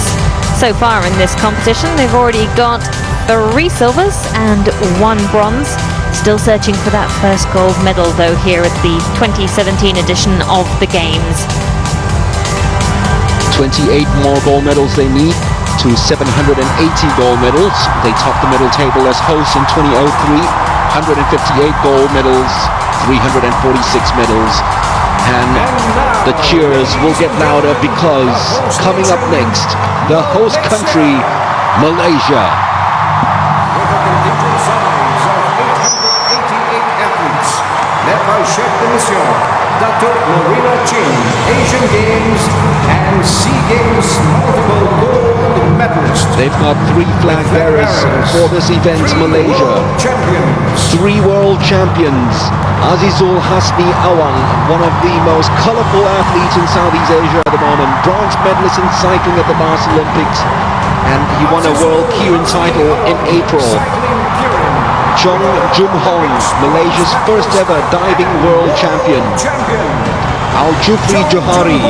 so far in this competition, they've already got 3 silvers and 1 bronze. Still searching for that first gold medal, though, here at the 2017 edition of the Games. 28 more gold medals they need to 780 gold medals. They topped the medal table as hosts in 2003. 158 gold medals, 346 medals. And the cheers will get louder because coming up next, the host country, Malaysia. With a contingent size of 888 athletes, led by Chef de Mission, Datuk Norina Chin, Asian Games and SEA Games multiple gold medalists. They've got 3 flag bearers for this event, Malaysia. 3 world champions. Azizul Hasni Awang, one of the most colourful athletes in Southeast Asia at the moment. Bronze medalist in cycling at the last Olympics. And he won a world keirin title in April. Chong Jung Hong, Malaysia's first ever diving world champion. Al Jufri Johari,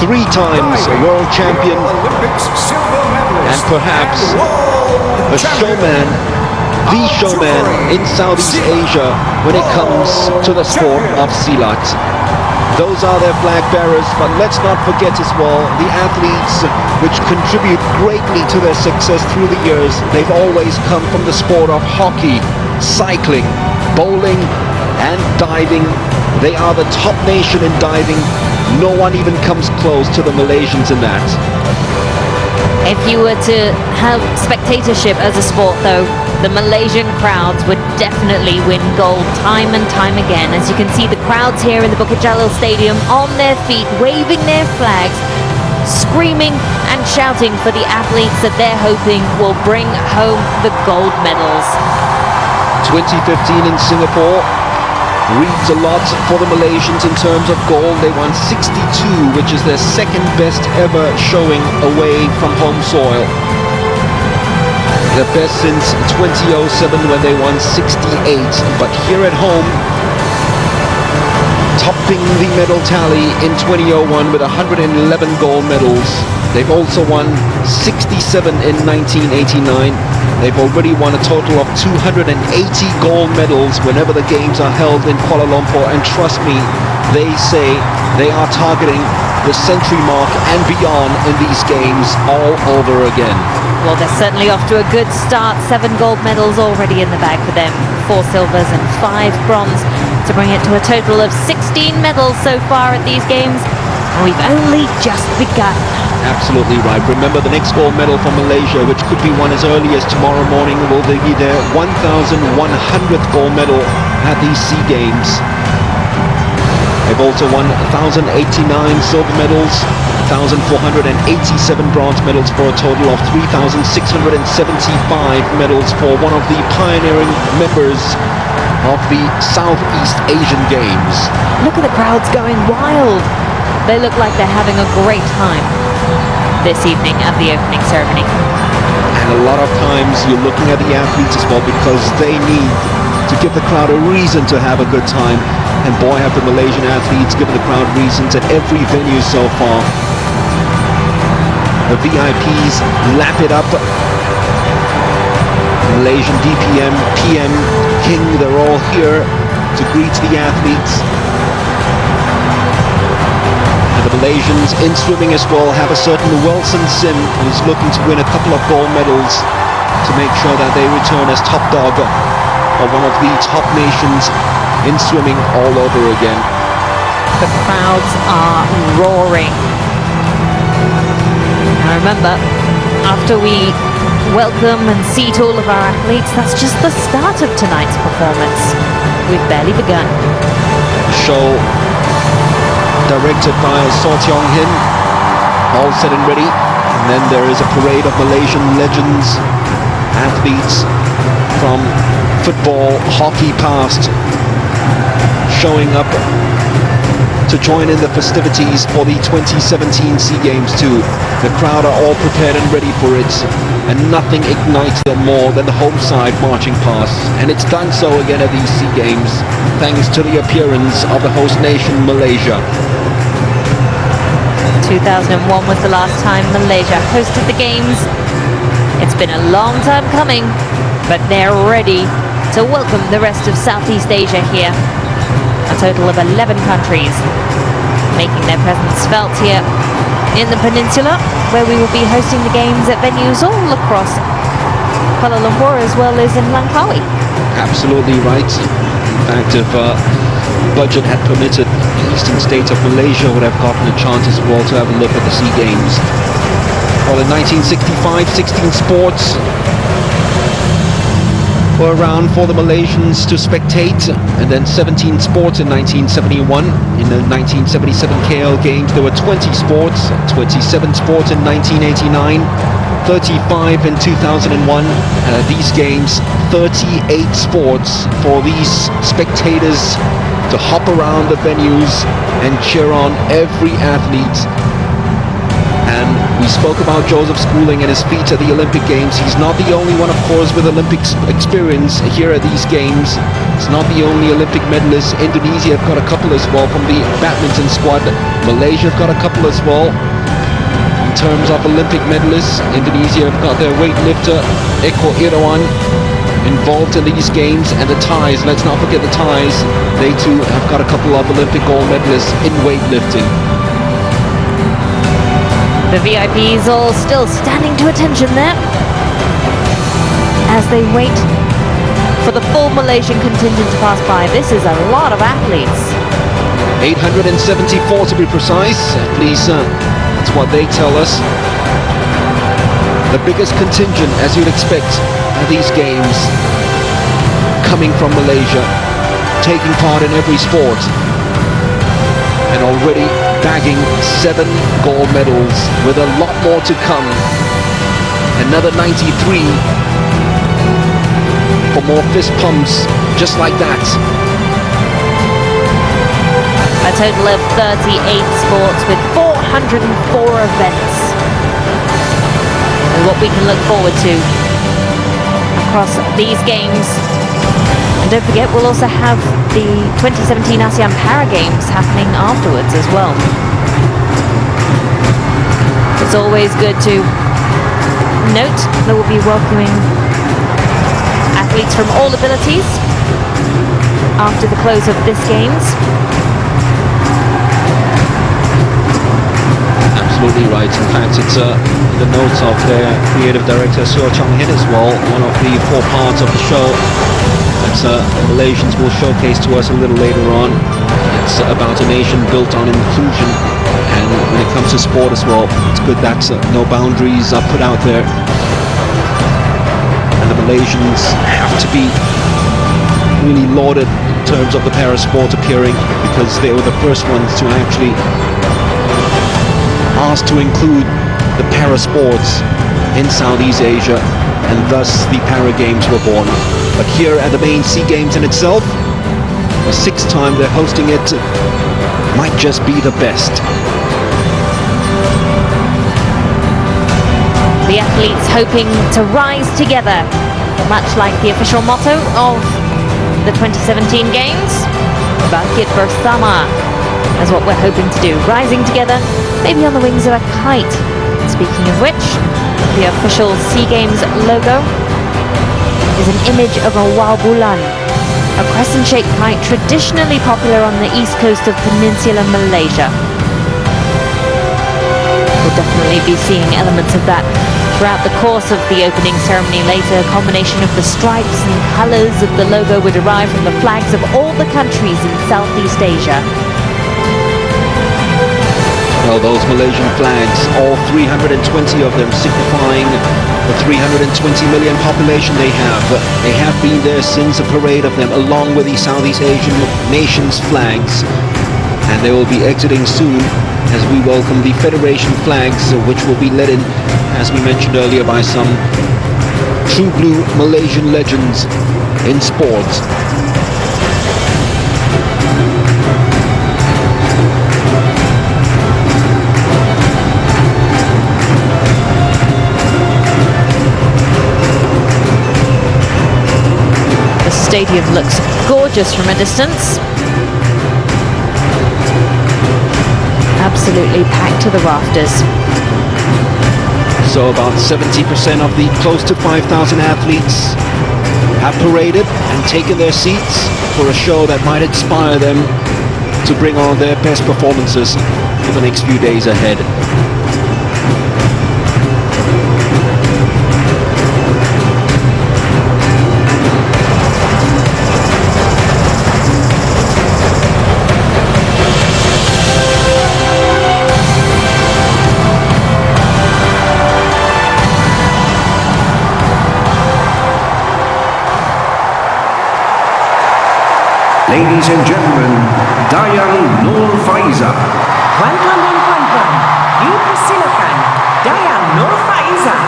3 times world champion. And perhaps a showman, the showman in Southeast Asia when it comes to the sport of Silat. Those are their flag bearers, but let's not forget as well the athletes which contribute greatly to their success through the years. They've always come from the sport of hockey, cycling, bowling and diving. They are the top nation in diving. No one even comes close to the Malaysians in that. If you were to have spectatorship as a sport, though, the Malaysian crowds would definitely win gold time and time again. As you can see, the crowds here in the Bukit Jalil Stadium on their feet, waving their flags, screaming and shouting for the athletes that they're hoping will bring home the gold medals. 2015 in Singapore reads a lot for the Malaysians in terms of gold. They won 62, which is their second best ever showing away from home soil. Their best since 2007 when they won 68, but here at home, topping the medal tally in 2001 with 111 gold medals. They've also won 67 in 1989. They've already won a total of 280 gold medals whenever the games are held in Kuala Lumpur, and trust me, they say they are targeting the century mark and beyond in these games all over again. Well, they're certainly off to a good start. 7 gold medals already in the bag for them. 4 silvers and 5 bronze to bring it to a total of 16 medals so far at these games. And we've only just begun. Absolutely right. Remember, the next gold medal for Malaysia, which could be won as early as tomorrow morning, will be their 1,100th gold medal at these SEA Games. They've also won 1,089 silver medals, 1,487 bronze medals for a total of 3,675 medals for one of the pioneering members of the Southeast Asian Games. Look at the crowds going wild. They look like they're having a great time this evening at the opening ceremony. And a lot of times you're looking at the athletes as well because they need to give the crowd a reason to have a good time. And boy, have the Malaysian athletes given the crowd reasons at every venue so far. The VIPs lap it up. Malaysian DPM, PM, King, they're all here to greet the athletes. And the Malaysians in swimming as well have a certain Wilson Sim who's looking to win a couple of gold medals to make sure that they return as top dog or one of the top nations in swimming all over again. The crowds are roaring. Now remember, after we welcome and seat all of our athletes, that's just the start of tonight's performance. We've barely begun. Show directed by So Tiong Hin, all set and ready. And then there is a parade of Malaysian legends, athletes from football, hockey past, showing up to join in the festivities for the 2017 SEA Games too. The crowd are all prepared and ready for it, and nothing ignites them more than the home side marching past. And it's done so again at these SEA Games, thanks to the appearance of the host nation, Malaysia. 2001 was the last time Malaysia hosted the Games. It's been a long time coming, but they're ready to welcome the rest of Southeast Asia here. A total of 11 countries making their presence felt here in the peninsula, where we will be hosting the Games at venues all across Kuala Lumpur as well as in Langkawi. Absolutely right. In fact, if budget had permitted, the eastern states of Malaysia would have gotten a chance as well to have a look at the SEA Games. Well, in 1965, 16 sports were around for the Malaysians to spectate, and then 17 sports in 1971. In the 1977 KL Games there were 20 sports, 27 sports in 1989, 35 in 2001. These games, 38 sports for these spectators to hop around the venues and cheer on every athlete. And we spoke about Joseph Schooling and his feat at the Olympic Games. He's not the only one, of course, with Olympic experience here at these Games. He's not the only Olympic medalist. Indonesia have got a couple as well from the badminton squad. Malaysia have got a couple as well. In terms of Olympic medalists, Indonesia have got their weightlifter, Eko Irawan, involved in these Games. And the Thais, let's not forget the Thais. They too have got a couple of Olympic gold medalists in weightlifting. The VIPs all still standing to attention there as they wait for the full Malaysian contingent to pass by. This is a lot of athletes. 874 to be precise, at least that's what they tell us. The biggest contingent, as you'd expect, at these Games, coming from Malaysia, taking part in every sport, and already bagging 7 gold medals, with a lot more to come. Another 93 for more fist pumps just like that. A total of 38 sports with 404 events. And what we can look forward to across these Games. And don't forget, we'll also have the 2017 ASEAN Para Games happening afterwards as well. It's always good to note that we'll be welcoming athletes from all abilities after the close of this Games. Absolutely right. In fact, it's in the notes of their creative director, So Tiong Hin as well, one of the 4 parts of the show that Malaysians will showcase to us a little later on. It's about a nation built on inclusion, and when it comes to sport as well, it's good that no boundaries are put out there, and the Malaysians have to be really lauded in terms of the para sport appearing, because they were the first ones to actually ask to include the para sports in Southeast Asia, and thus the Para Games were born. But here at the main SEA Games in itself, the sixth time they're hosting it, might just be the best. The athletes hoping to rise together, much like the official motto of the 2017 Games, Bangkit Bersama, is what we're hoping to do. Rising together, maybe on the wings of a kite. Speaking of which, the official SEA Games logo is an image of a wawbulan, a crescent-shaped kite traditionally popular on the east coast of Peninsular Malaysia. We'll definitely be seeing elements of that throughout the course of the opening ceremony later. A combination of the stripes and colours of the logo were derived from the flags of all the countries in Southeast Asia. Well, those Malaysian flags, all 320 of them, signifying the 320 million population they have been there since a parade of them, along with the Southeast Asian nations' flags. And they will be exiting soon as we welcome the Federation flags, which will be led in, as we mentioned earlier, by some true blue Malaysian legends in sports. The stadium looks gorgeous from a distance. Absolutely packed to the rafters. So about 70% of the close to 5,000 athletes have paraded and taken their seats for a show that might inspire them to bring on their best performances for the next few days ahead. Ladies and gentlemen, Dayang Nur Faiza. Tuan-tuan dan puan-puan, dipersilakan Dayang Nur Faiza.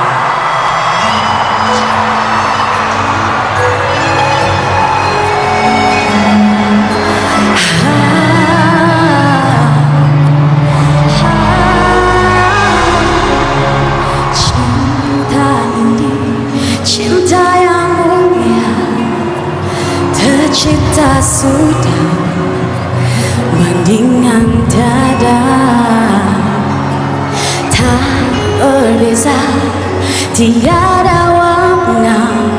Cinta ini, cinta yang mulia, tercipta sudah dengan dada, tak berbeza, tiada warna,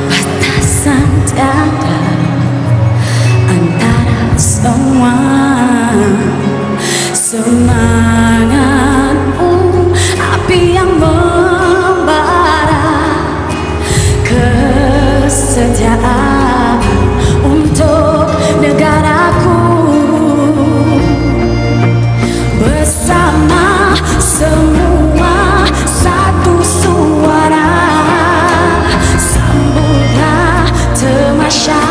batasan tiada antara semua. Semangatmu api yang membara, kesetiaan untuk negaraku. Bersama semua satu suara, sambutlah tamasya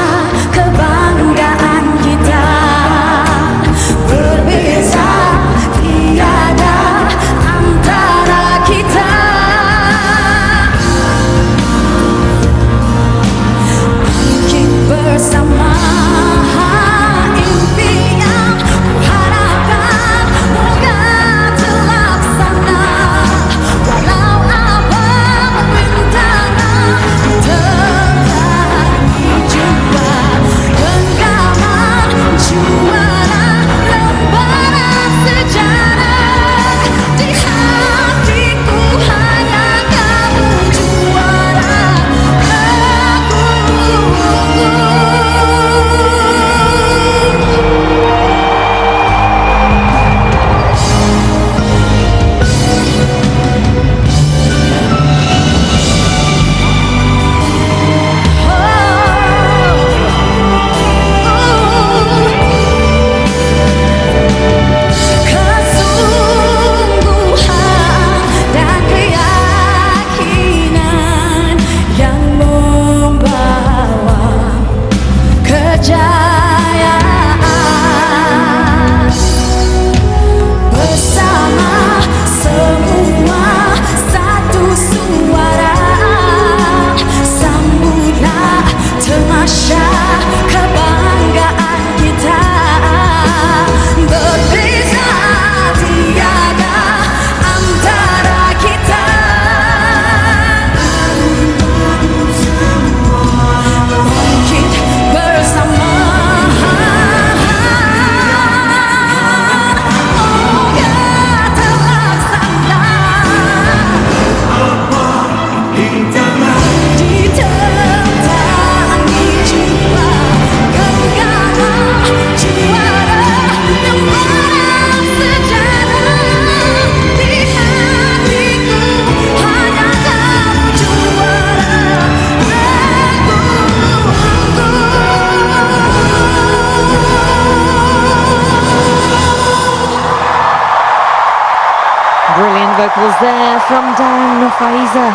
vocals there from Dan Faiza,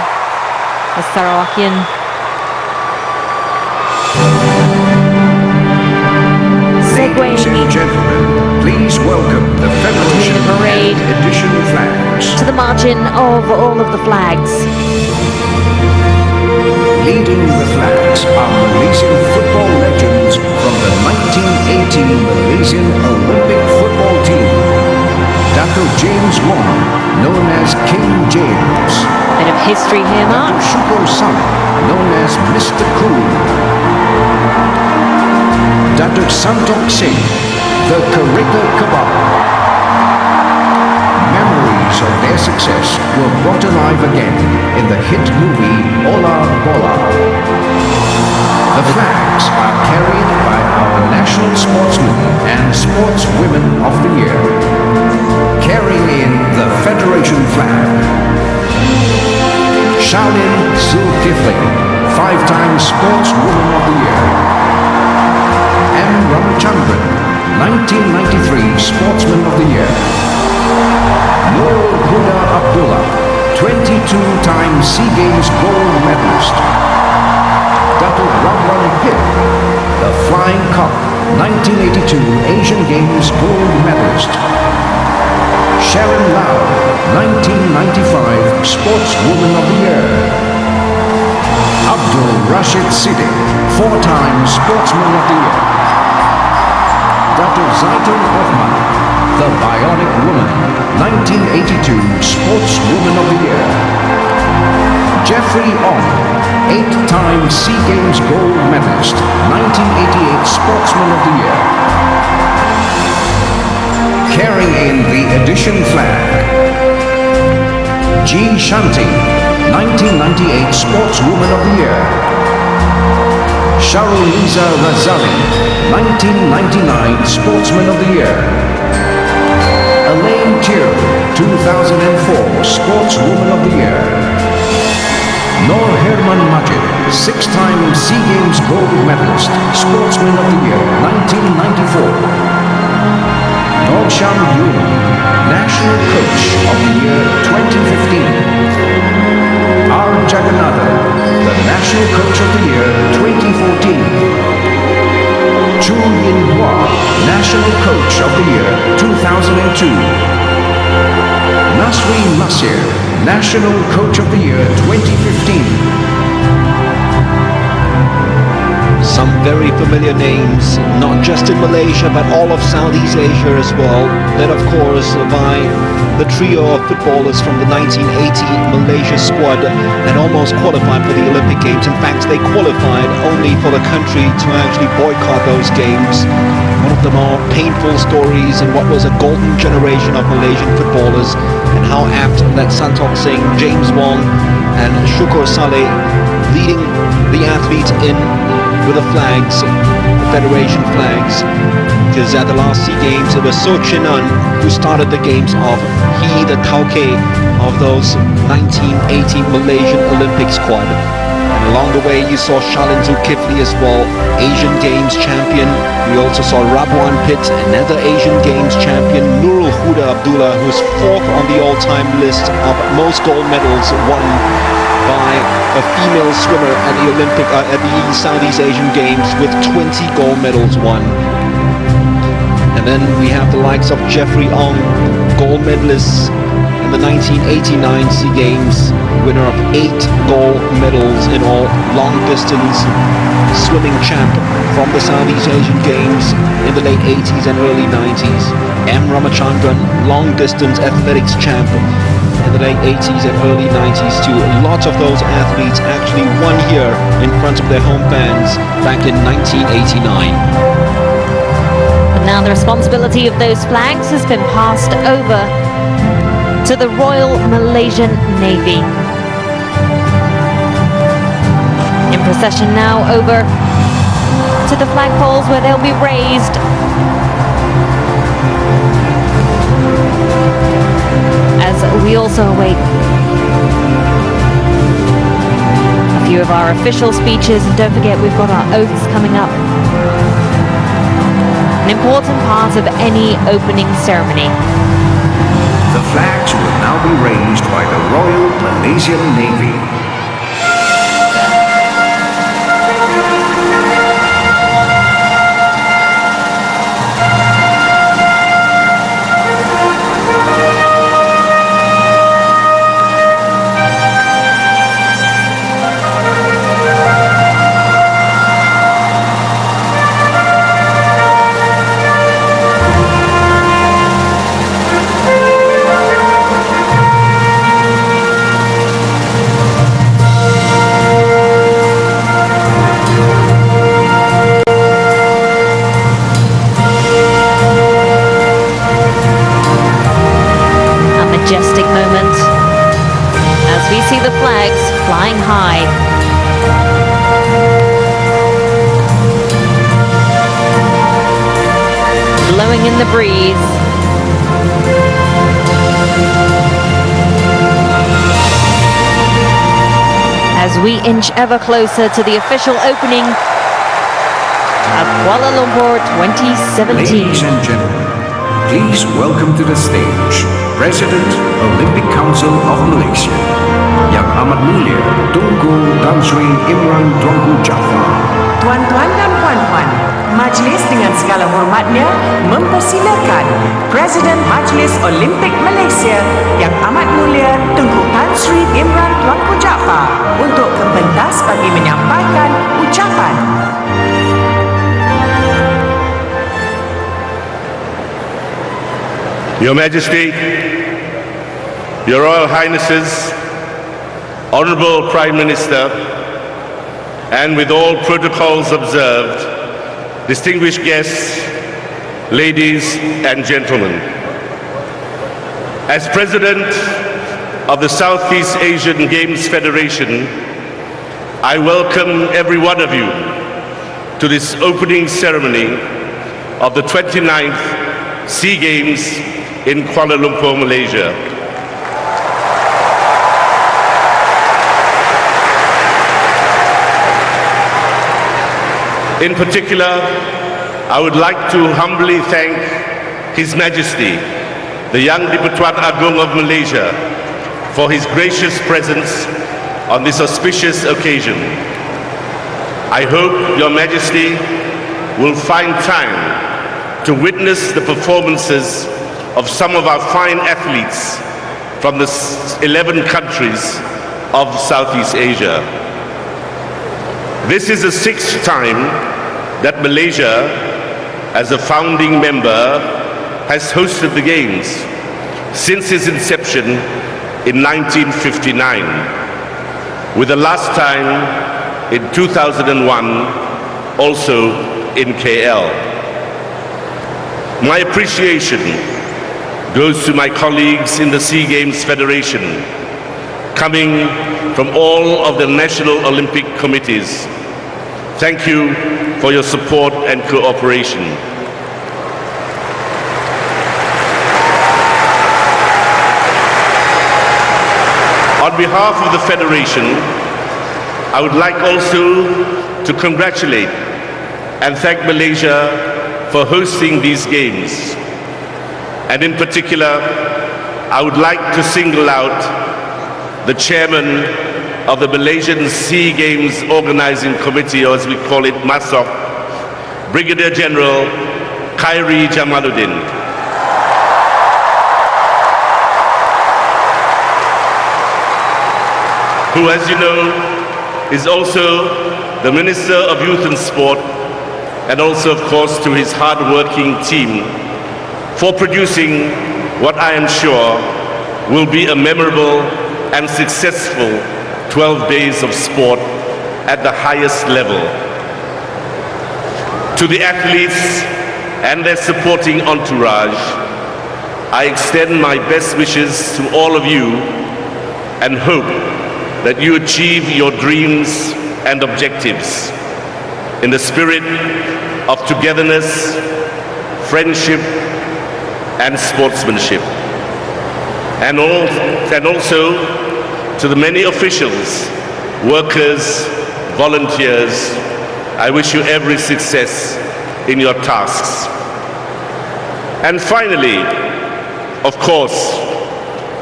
the Sarawakian. Ladies and gentlemen, please welcome the Federation parade edition flags. to the margin of all of the flags. Leading the flags are Malaysian football legends from the 1980 Malaysian Olympic football team. Dr. James Wong, known as King James. Bit of history here, Mark. Dr. Shuko Sun, known as Mr. Cool. Dr. Santok Singh, the Karika Kebab. Memories of their success were brought alive again in the hit movie Ola Bola. The flags are carried by our national sportsmen and sportswomen of the year. Carrying in the Federation flag, Shaolin Zulkifli, 5-time Sportswoman of the Year. M. Ramachandran, 1993 Sportsman of the Year. Nurul Huda Abdullah, 22-time SEA Games gold medalist. Dr. Rabwan Pip, the Flying Cock, 1982 Asian Games gold medalist. Sharon Lau, 1995 Sportswoman of the Year. Abdul Rashid Siddiq, 4-time Sportsman of the Year. Dr. Zaitun Rahman, the Bionic Woman, 1982 Sportswoman of the Year. Jeffrey Ong, 8-time SEA Games gold medalist, 1988 Sportsman of the Year. Carrying in the edition flag, G. Shanti, 1998 Sportswoman of the Year. Sharuliza Razali, 1999 Sportsman of the Year. Elaine Tier, 2004 Sportswoman of the Year. Nor Herman Majid, 6-time SEA Games gold medalist, Sportsman of the Year, 1994. Norsham Yun, National Coach of the Year 2015. R. Jagannathan, the National Coach of the Year 2014. Chu Yin Hua, National Coach of the Year 2002. Nasri Nasir, National Coach of the Year 2015. Some very familiar names, not just in Malaysia but all of Southeast Asia as well, led of course by the trio of footballers from the 1980 Malaysia squad that almost qualified for the Olympic Games. In fact, they qualified only for the country to actually boycott those games. One of the more painful stories in what was a golden generation of Malaysian footballers, and how apt that Santok Singh, James Wong and Syukur Saleh leading the athletes in with the flags, the Federation flags, because at the last SEA Games it was So Chinan who started the games off. He, the Tauke of those 1980 Malaysian Olympic squad. And along the way you saw Shaolin Zulkifli as well, Asian Games champion. We also saw Rabwan Pitt, another Asian Games champion. Nurul Huda Abdullah, who's 4th on the all-time list of most gold medals won by a female swimmer at the Southeast Asian Games, with 20 gold medals won. And then we have the likes of Jeffrey Ong, gold medalist in the 1989 SEA Games, winner of 8 gold medals in all, long distance swimming champ from the Southeast Asian Games in the late 80s and early 90s. M. Ramachandran, long distance athletics champ in the late 80s and early 90s too. Lots of those athletes actually won here in front of their home fans back in 1989. But now the responsibility of those flags has been passed over to the Royal Malaysian Navy. In procession now over to the flagpoles where they'll be raised. As we also await a few of our official speeches, and don't forget we've got our oaths coming up. An important part of any opening ceremony. The flags will now be raised by the Royal Malaysian Navy. Majestic moment as we see the flags flying high. Blowing in the breeze. As we inch ever closer to the official opening of Kuala Lumpur 2017. Ladies and gentlemen, please welcome to the stage President Olympic Council of Malaysia, Yang Amat Mulia Tunku Tan Sri Imran Tuanku Jaafar. Tuan-tuan dan puan-puan, majlis dengan segala hormatnya mempersilakan Presiden Majlis Olimpik Malaysia Yang Amat Mulia Tunku Tan Sri Imran Tuanku Jaafar untuk ke pentas bagi menyampaikan ucapan. Your Majesty, Your Royal Highnesses, Honourable Prime Minister, and with all protocols observed, distinguished guests, ladies and gentlemen. As President of the Southeast Asian Games Federation, I welcome every one of you to this opening ceremony of the 29th SEA Games in Kuala Lumpur, Malaysia. In particular, I would like to humbly thank His Majesty, the Yang di-Pertuan Agong of Malaysia, for his gracious presence on this auspicious occasion. I hope Your Majesty will find time to witness the performances of some of our fine athletes from the 11 countries of Southeast Asia. This is the 6th time that Malaysia, as a founding member, has hosted the Games since its inception in 1959, with the last time in 2001, also in KL. My appreciation goes to my colleagues in the SEA Games Federation, coming from all of the national Olympic committees. Thank you for your support and cooperation. On behalf of the Federation, I would like also to congratulate and thank Malaysia for hosting these Games. And in particular, I would like to single out the chairman of the Malaysian SEA Games Organizing Committee, or as we call it, MASOC, Brigadier General Khairi Jamaluddin. Who, as you know, is also the Minister of Youth and Sport, and also, of course, to his hard-working team for producing what I am sure will be a memorable and successful 12 days of sport at the highest level. To the athletes and their supporting entourage, I extend my best wishes to all of you and hope that you achieve your dreams and objectives in the spirit of togetherness, friendship, and sportsmanship. And also to the many officials, workers, volunteers, I wish you every success in your tasks. And finally, of course,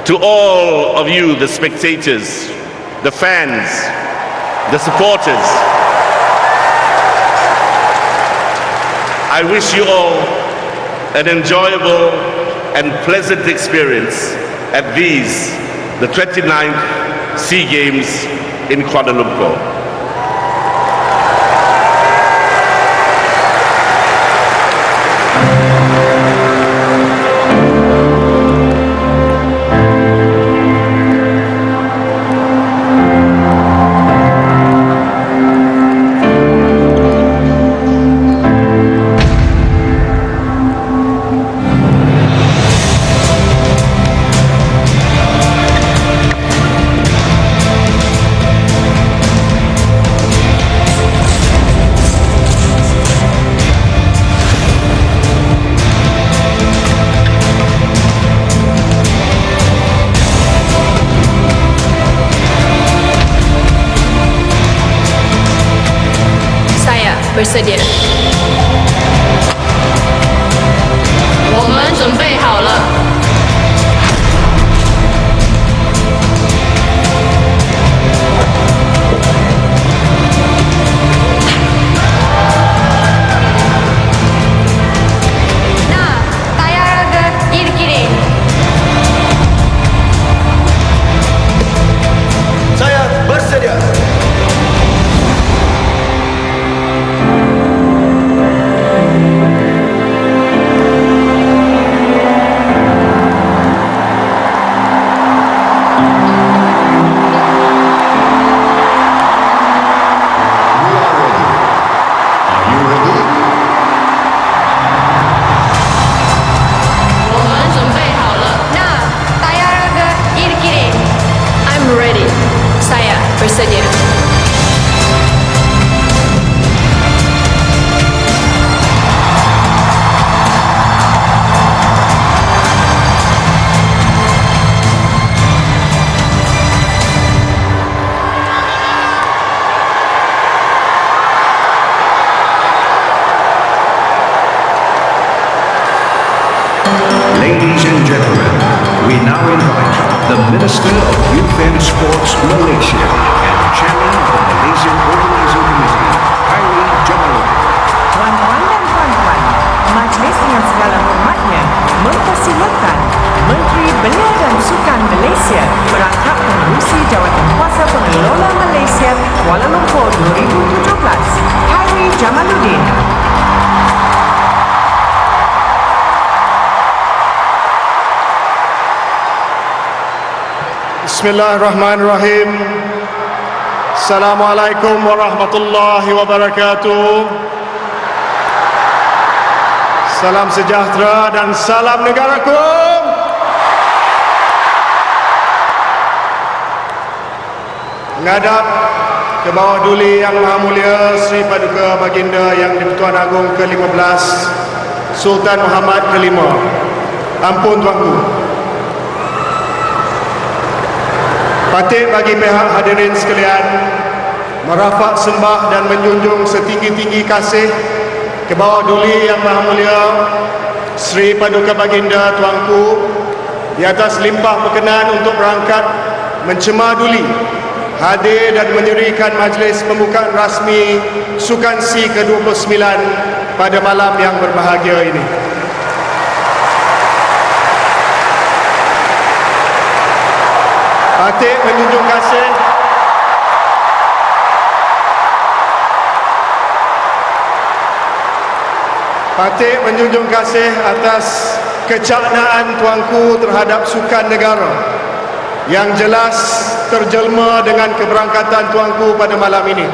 to all of you, the spectators, the fans, the supporters, I wish you all an enjoyable and pleasant experience at these, the 29th SEA Games in Kuala Lumpur. Bersedia. 我们准备好了。Nah, tayar ke kiri-kiri. Saya bersedia. Bersedia. Ladies and gentlemen, we now invite the Minister of Youth and Sports Malaysia and Chairman of the Malaysian Organizing Committee, Khairi Jamaluddin. Tuan-tuan dan puan-puan, majlis dengan segala hormatnya mempersilakan Menteri Belia dan Sukan Malaysia merangkap pengerusi Jawatankuasa Pengelola Malaysia Kuala Lumpur 2017, Khairi Jamaluddin. Bismillahirrahmanirrahim. Assalamualaikum warahmatullahi wabarakatuh. Salam sejahtera dan salam negaraku. Menghadap ke bawah duli Yang Maha Mulia Sri Paduka Baginda Yang di-Pertuan Agong ke-15 Sultan Muhammad ke-5. Ampun tuanku. Patut bagi pihak hadirin sekalian merafak sembah dan menjunjung setinggi-tinggi kasih ke bawah duli Yang Maha Mulia Sri Paduka Baginda Tuanku di atas limpah perkenan untuk berangkat mencemar duli, hadir dan menyerikan majlis pembukaan rasmi Sukan SEA ke-29 pada malam yang berbahagia ini. Patut menjunjung kasih Patut menjunjung kasih atas kecaknaan tuanku terhadap sukan negara yang jelas terjelma dengan keberangkatan tuanku pada malam ini.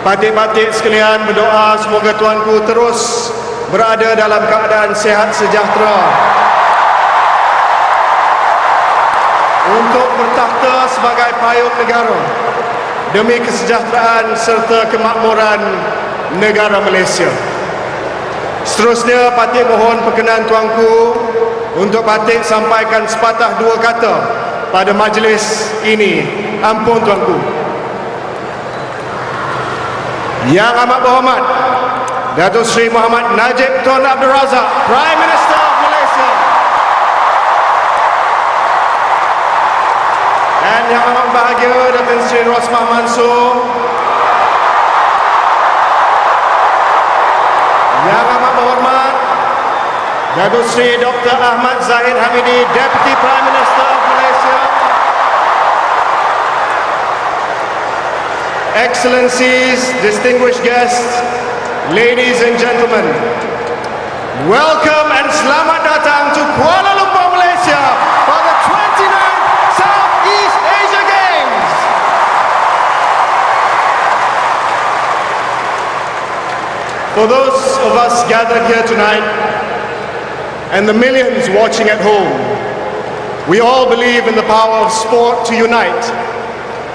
Patut-patut sekalian berdoa semoga tuanku terus berada dalam keadaan sihat sejahtera untuk bertakhta sebagai payung negara demi kesejahteraan serta kemakmuran negara Malaysia. Seterusnya, patut mohon perkenan tuanku untuk patut sampaikan sepatah dua kata pada majlis ini. Ampun tuanku. Yang amat berhormat Datuk Seri Muhammad Najib Tun Abdul Razak, Prime Minister of Malaysia. Dan yang amat bahagia Datin Sri Rosmah Mansur, yang amat berhormat Datuk Sri Dr. Ahmad Zahid Hamidi, Deputy Prime Minister of Malaysia, Excellencies, distinguished guests, ladies and gentlemen, welcome and selamat datang to Kuala Lumpur, Malaysia for the 29th Southeast Asia Games. For those of us gathered here tonight and the millions watching at home, we all believe in the power of sport to unite,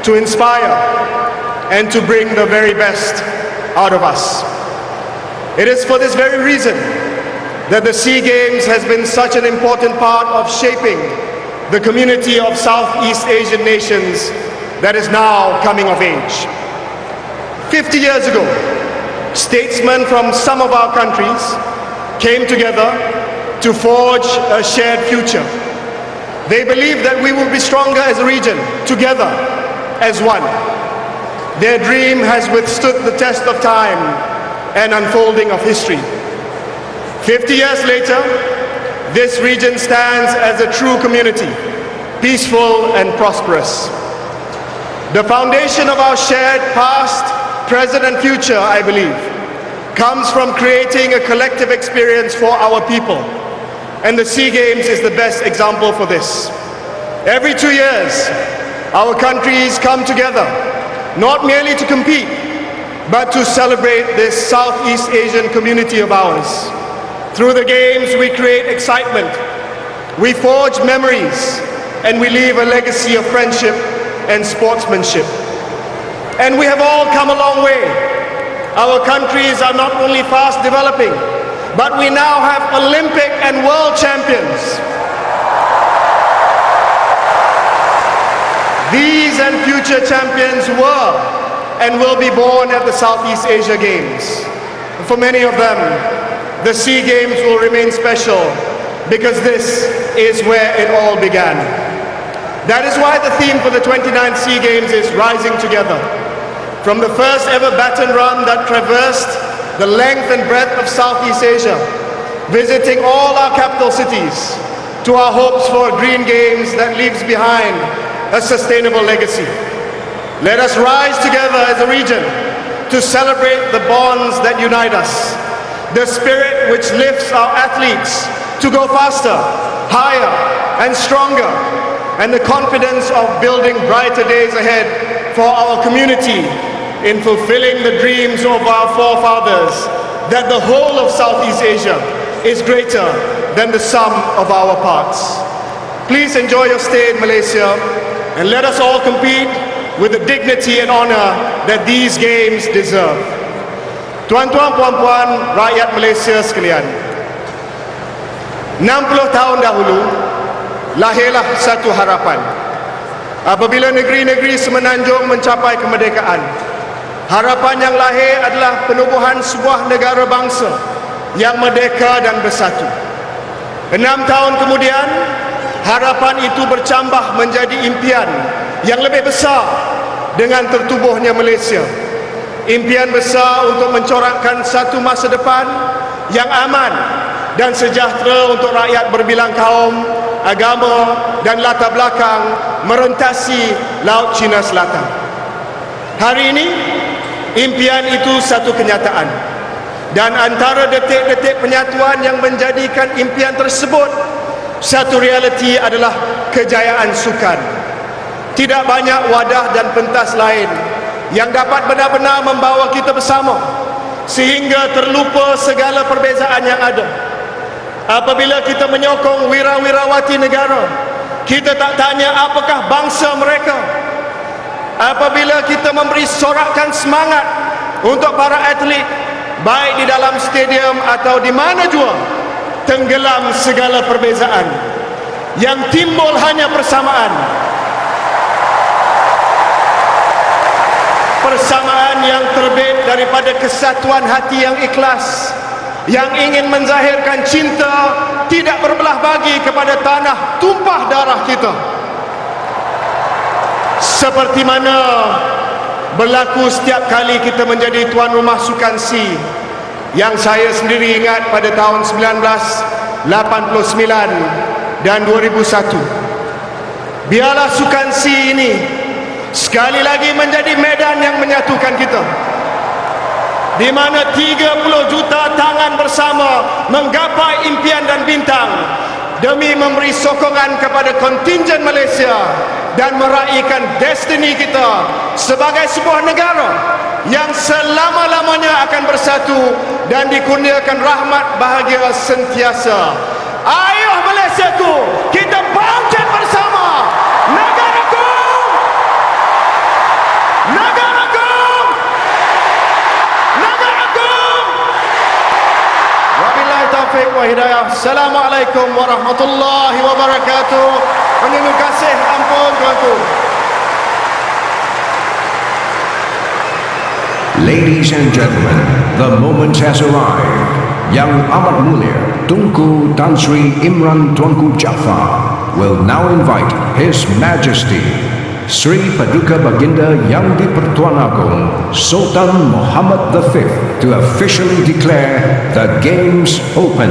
to inspire, and to bring the very best out of us. It is for this very reason that the SEA Games has been such an important part of shaping the community of Southeast Asian nations that is now coming of age. 50 years ago, statesmen from some of our countries came together to forge a shared future. They believed that we will be stronger as a region, together as one. Their dream has withstood the test of time and unfolding of history. 50 years later, this region stands as a true community, peaceful and prosperous. The foundation of our shared past, present and future, I believe, comes from creating a collective experience for our people. And the SEA Games is the best example for this. Every 2 years, our countries come together, not merely to compete, but to celebrate this Southeast Asian community of ours. Through the Games, we create excitement, we forge memories, and we leave a legacy of friendship and sportsmanship. And we have all come a long way. Our countries are not only fast developing, but we now have Olympic and world champions. These and future champions were and will be born at the Southeast Asia Games. And for many of them, the SEA Games will remain special because this is where it all began. That is why the theme for the 29th SEA Games is Rising Together. From the first ever baton run that traversed the length and breadth of Southeast Asia, visiting all our capital cities, to our hopes for a green games that leaves behind a sustainable legacy. Let us rise together as a region to celebrate the bonds that unite us, the spirit which lifts our athletes to go faster, higher and stronger, and the confidence of building brighter days ahead for our community in fulfilling the dreams of our forefathers, that the whole of Southeast Asia is greater than the sum of our parts. Please enjoy your stay in Malaysia and let us all compete with the dignity and honor that these games deserve. Tuan-tuan, puan-puan, rakyat Malaysia sekalian, 60 tahun dahulu lahirlah satu harapan. Apabila negeri-negeri semenanjung mencapai kemerdekaan, harapan yang lahir adalah penubuhan sebuah negara bangsa yang merdeka dan bersatu. 6 tahun kemudian, harapan itu bercambah menjadi impian yang lebih besar dengan tertubuhnya Malaysia. Impian besar untuk mencorakkan satu masa depan yang aman dan sejahtera untuk rakyat berbilang kaum, agama dan latar belakang merentasi Laut Cina Selatan. Hari ini, impian itu satu kenyataan. Dan antara detik-detik penyatuan yang menjadikan impian tersebut satu realiti adalah kejayaan sukan. Tidak banyak wadah dan pentas lain yang dapat benar-benar membawa kita bersama sehingga terlupa segala perbezaan yang ada. Apabila kita menyokong wira-wirawati negara, kita tak tanya apakah bangsa mereka. Apabila kita memberi sorakan semangat untuk para atlet, baik di dalam stadium atau di mana jua, tenggelam segala perbezaan. Yang timbul hanya persamaan. Persamaan yang terbit daripada kesatuan hati yang ikhlas, yang ingin menzahirkan cinta tidak berbelah bagi kepada tanah tumpah darah kita. seperti mana berlaku setiap kali kita menjadi tuan rumah Sukan C yang saya sendiri ingat pada tahun 1989 dan 2001. Biarlah Sukan C ini sekali lagi menjadi medan yang menyatukan kita, di mana 30 juta tangan bersama menggapai impian dan bintang demi memberi sokongan kepada kontingen Malaysia dan meraihkan destiny kita sebagai sebuah negara yang selama-lamanya akan bersatu dan dikurniakan rahmat bahagia sentiasa. Ayuh Malaysiaku, kita bangkit bersama. Negaraku, negaraku, negaraku. Wabillahi taufiq wa hidayah. Assalamualaikum warahmatullahi wabarakatuh. Terima kasih, ampun tuanku. Ladies and gentlemen, the moment has arrived. Yang Amat Mulia Tunku Tan Sri Imran Tuanku Jaafar will now invite His Majesty Sri Paduka Baginda Yang di-Pertuan Agong Sultan Muhammad V to officially declare the Games open.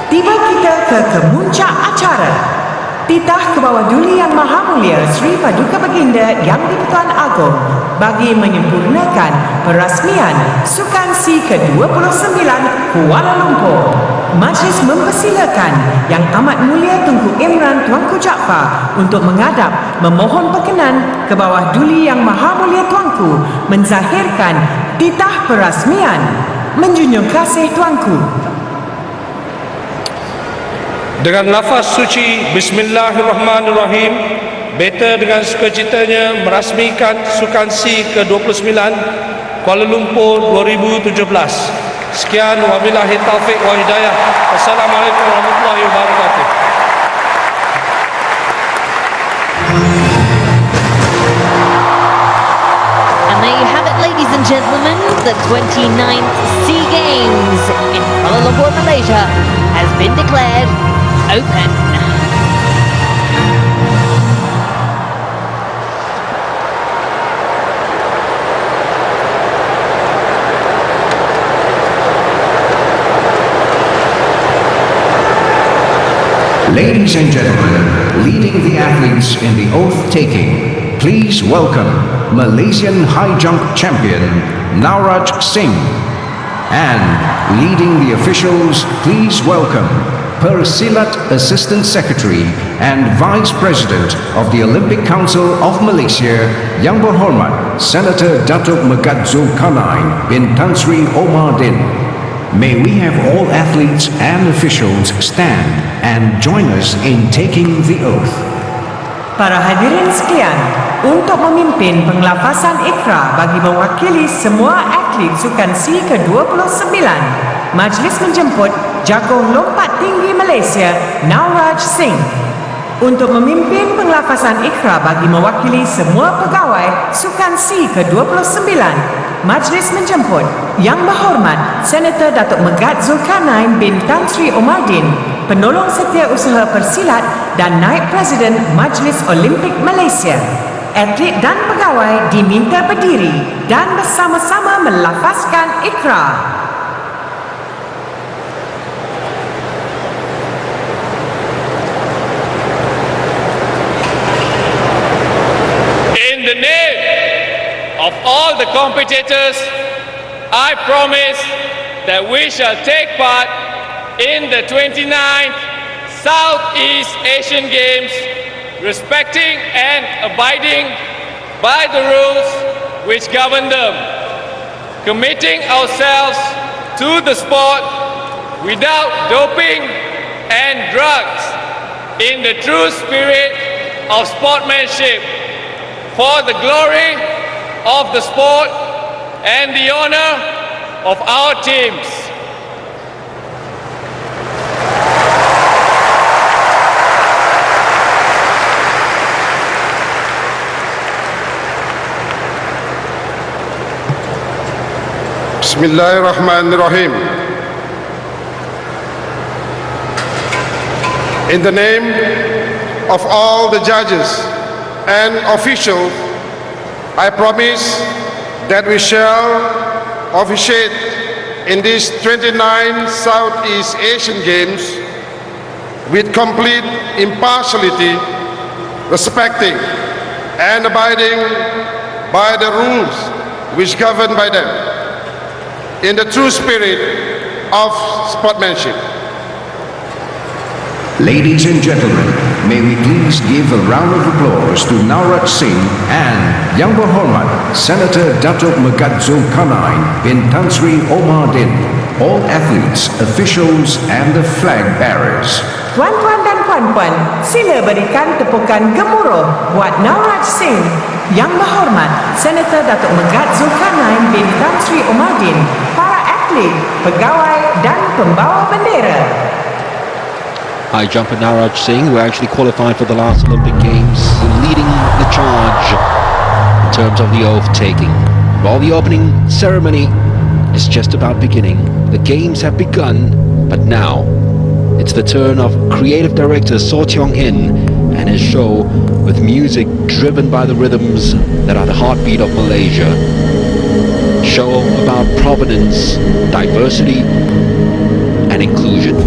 Tiba kita ke kemuncak acara. Titah ke bawah Duli Yang Maha Mulia Sri Paduka Baginda Yang di-Pertuan Agong bagi menyempurnakan perasmian Sukan C ke-29 Kuala Lumpur. Majlis mempersilakan Yang Amat Mulia Tunku Imran Tuanku Jaafar untuk menghadap memohon perkenan ke bawah Duli Yang Maha Mulia Tuanku menzahirkan titah perasmian. Menjunjung kasih Tuanku. Dengan lafaz suci Bismillahirrahmanirrahim, beta dengan sukacitanya merasmikan Sukan C ke-29 Kuala Lumpur 2017. Sekian, wabillahi taufiq wa hidayah. Assalamualaikum warahmatullahi wabarakatuh. And there you have it, ladies and gentlemen, the 29th SEA Games in Kuala Lumpur, Malaysia has been declared open. Ladies and gentlemen, leading the athletes in the oath-taking, please welcome Malaysian high jump champion Nauraj Singh. And leading the officials, please welcome Persilat Assistant Secretary and Vice President of the Olympic Council of Malaysia, Yang Berhormat Senator Datuk Megat Zulkarnain bin Tan Sri Omar Din. May we have all athletes and officials stand and join us in taking the oath. Para hadirin sekalian, untuk memimpin penglafazan ikrar bagi mewakili semua atlet Sukan C ke-29, majlis menjemput jagoan lompat tinggi Malaysia, Nauraj Singh. Untuk memimpin penglafazan ikrar bagi mewakili semua pegawai Sukan C ke-29, majlis menjemput Yang Berhormat Senator Datuk Megat Zulkarnain bin Tan Sri Omar Din, penolong setiausaha persilat dan naib Presiden Majlis Olimpik Malaysia. Atlet dan pegawai diminta berdiri dan bersama-sama melafazkan ikrar. In the name of all the competitors, I promise that we shall take part in the 29th Southeast Asian Games, respecting and abiding by the rules which govern them, committing ourselves to the sport without doping and drugs, in the true spirit of sportsmanship, for the glory of the sport and the honor of our teams. Bismillahirrahmanirrahim. In the name of all the judges and officials, I promise that we shall officiate in these 29 Southeast Asian Games with complete impartiality, respecting and abiding by the rules which govern by them, in the true spirit of sportsmanship. Ladies and gentlemen, may we please give a round of applause to Nauraj Singh and Yang Berhormat Senator Datuk Megat Zulkarnain bin Tan Sri Omar Din, all athletes, officials and the flag bearers. Tuan-tuan dan puan-puan, sila berikan tepukan gemuruh buat Nauraj Singh, Yang Berhormat Senator Datuk Megat Zulkarnain bin Tan Sri Omar Din, para atlet, pegawai dan pembawa bendera. High jumper Nauraj Singh, who actually qualified for the last Olympic Games, leading the charge in terms of the oath-taking. While the opening ceremony is just about beginning, the Games have begun, but now it's the turn of creative director So Tiong-hin and his show with music driven by the rhythms that are the heartbeat of Malaysia. Show about provenance, diversity and inclusion.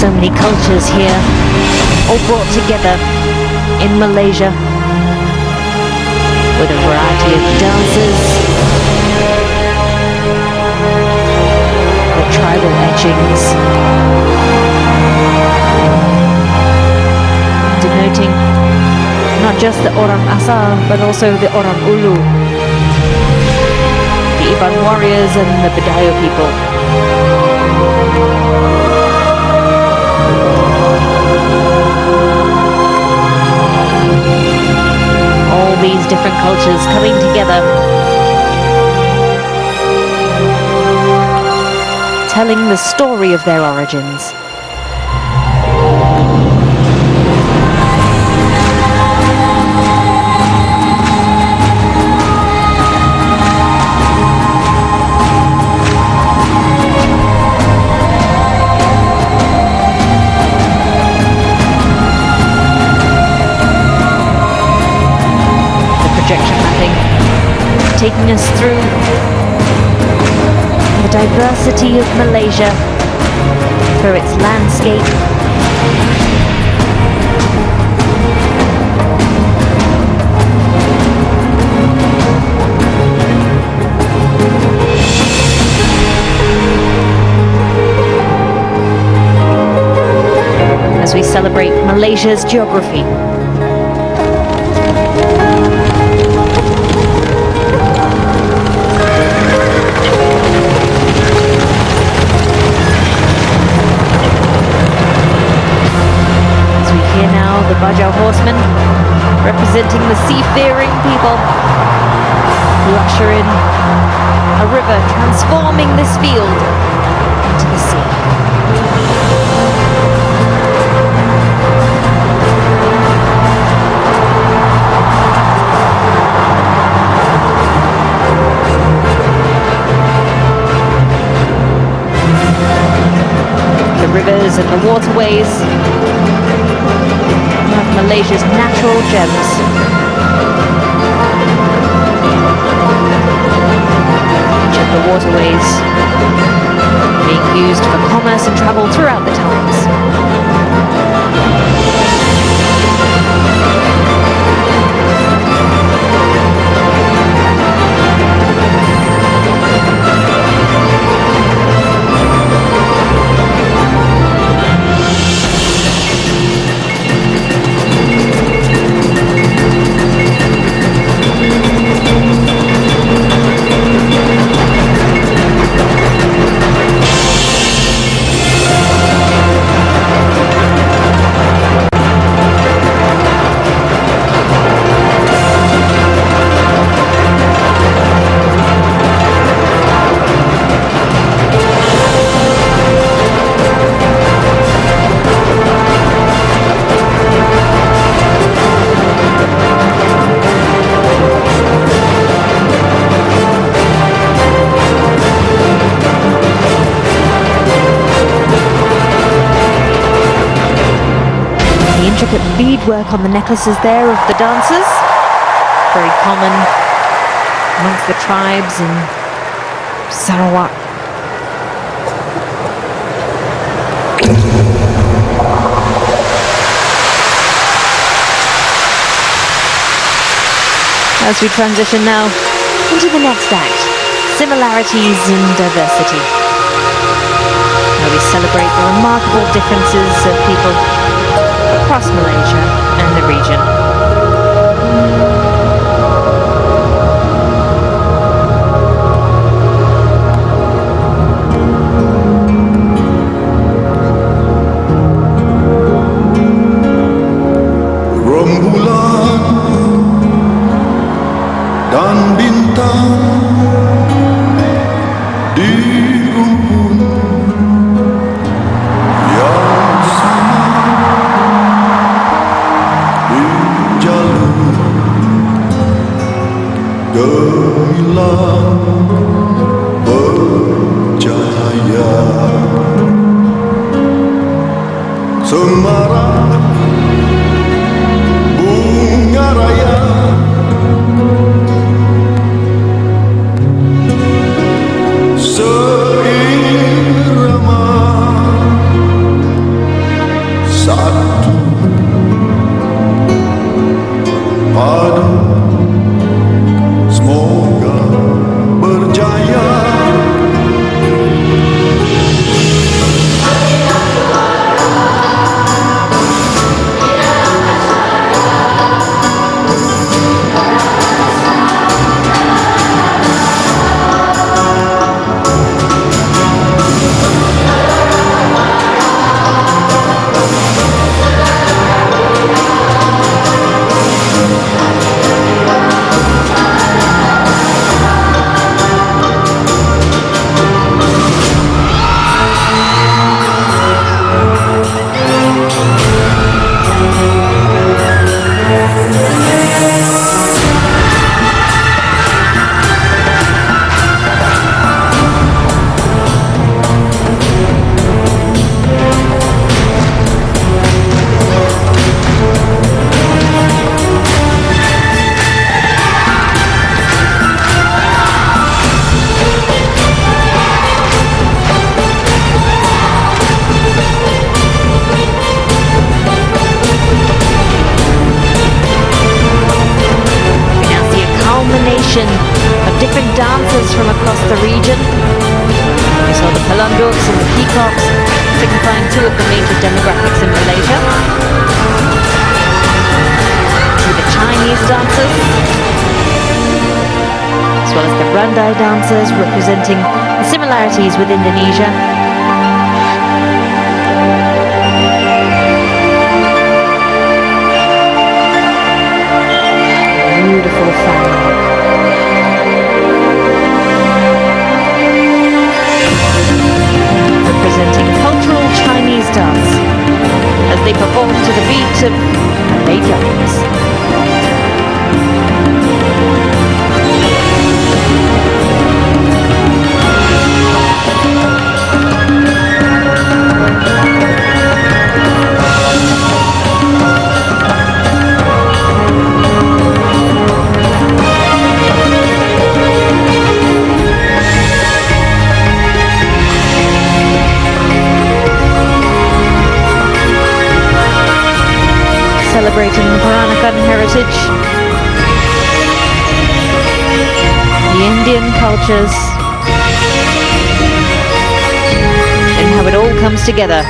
So many cultures here, all brought together in Malaysia with a variety of dances that tribal etchings, denoting not just the orang asal but also the orang ulu, the Iban warriors and the Badayo people. All these different cultures coming together, telling the story of their origins. Projection mapping, taking us through the diversity of Malaysia, through its landscape, as we celebrate Malaysia's geography. The Bajau horsemen, representing the seafaring people, who usher in a river transforming this field into the sea. The rivers and the waterways, one of Malaysia's natural gems. Each of the waterways being used for commerce and travel throughout the times. Intricate beadwork on the necklaces there of the dancers, very common amongst the tribes in Sarawak. As we transition now into the next act, similarities in diversity, where we celebrate the remarkable differences of people across Malaysia and the region. Rembulan dan bintang di rumpun yang sama di jalur gemilang bercahaya semarak bunga raya seirama satu padu semoga berjaya combination of different dancers from across the region. We saw the Pelunduks and the Peacocks, signifying two of the major demographics in Malaysia. With the Chinese dancers, as well as the Brandai dancers, representing the similarities with Indonesia. Beautiful family. Representing cultural Chinese dance as they perform to the beat of Malay drums. Celebrating the Peranakan heritage, the Indian cultures, and how it all comes together.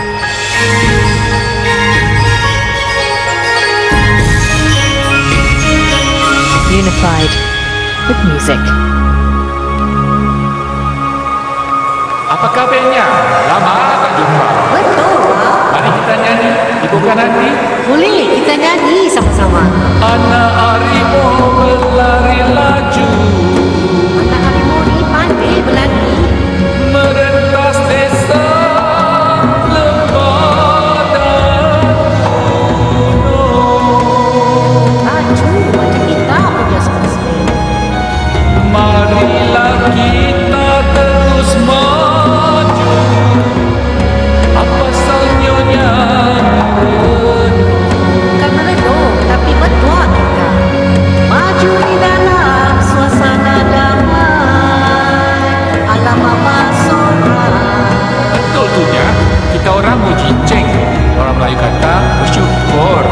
Unified with music. Apa kabarnya? Lama tak jumpa. Betul, Pak. Mari kita nyanyi, dibuka nanti. Boleh, kita nyanyi sama-sama. Anak harimau berlari laju, Anak harimau ni pandai berlari. merentas desa, lembah dan gunung. Laju macam kita punya seperti. Marilah kita terus maju, apa salnyonya Bukan meredup, tapi bertuah juga. Maju di dalam suasana damai. Alam apa sorak. betul tuhnya. Kita orang mujinceng, orang Melayu kata bersyukur.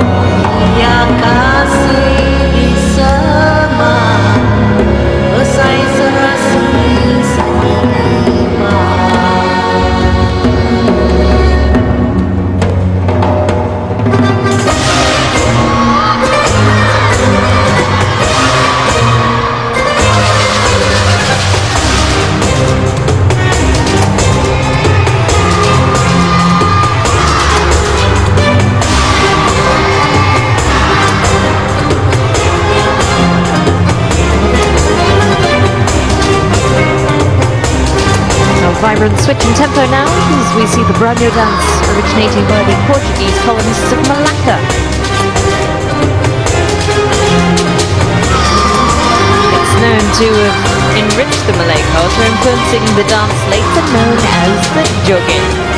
Ia kasih di semak. Besai serasi seima. Vibrant switch in tempo now as we see the Branyo dance originating by the Portuguese colonists of Malacca. It's known to have enriched the Malay culture, influencing the dance later known as the joget.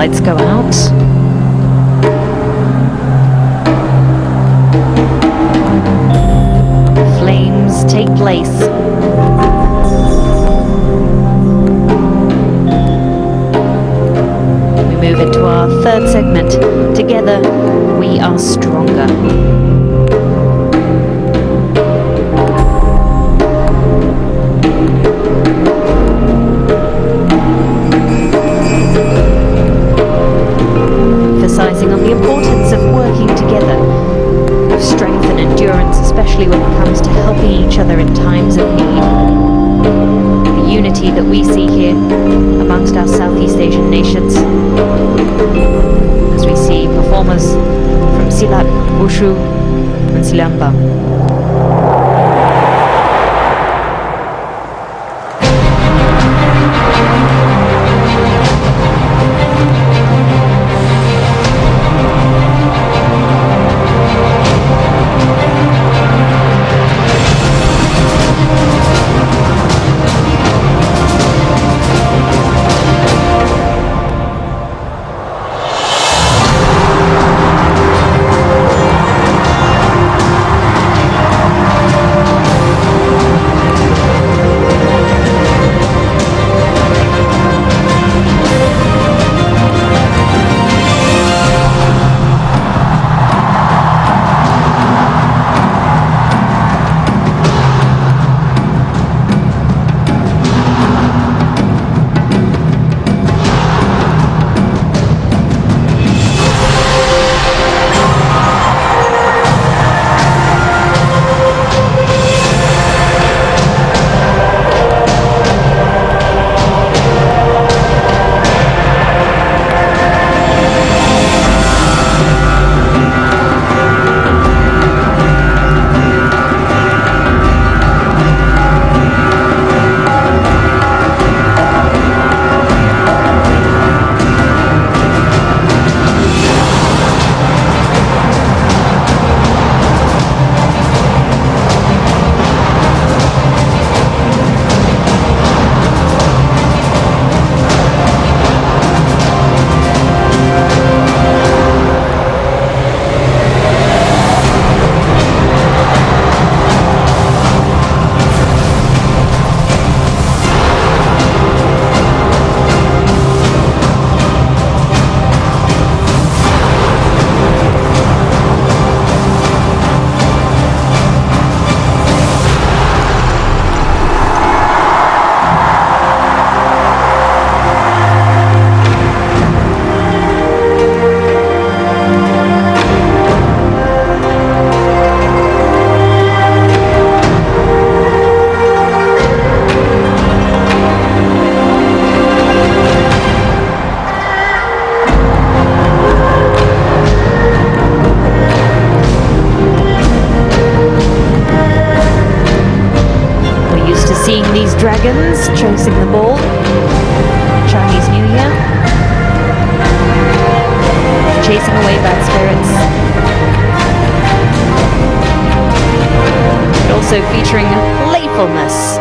lights go out. Flames take place. We move into our third segment. Together, we are stronger. Emphasizing on the importance of working together, of strength and endurance, especially when it comes to helping each other in times of need. The unity that we see here amongst our Southeast Asian nations, as we see performers from Silat, Wushu and Silambang. Dragons chasing the ball. Chinese New Year. Chasing away bad spirits. But also featuring playfulness.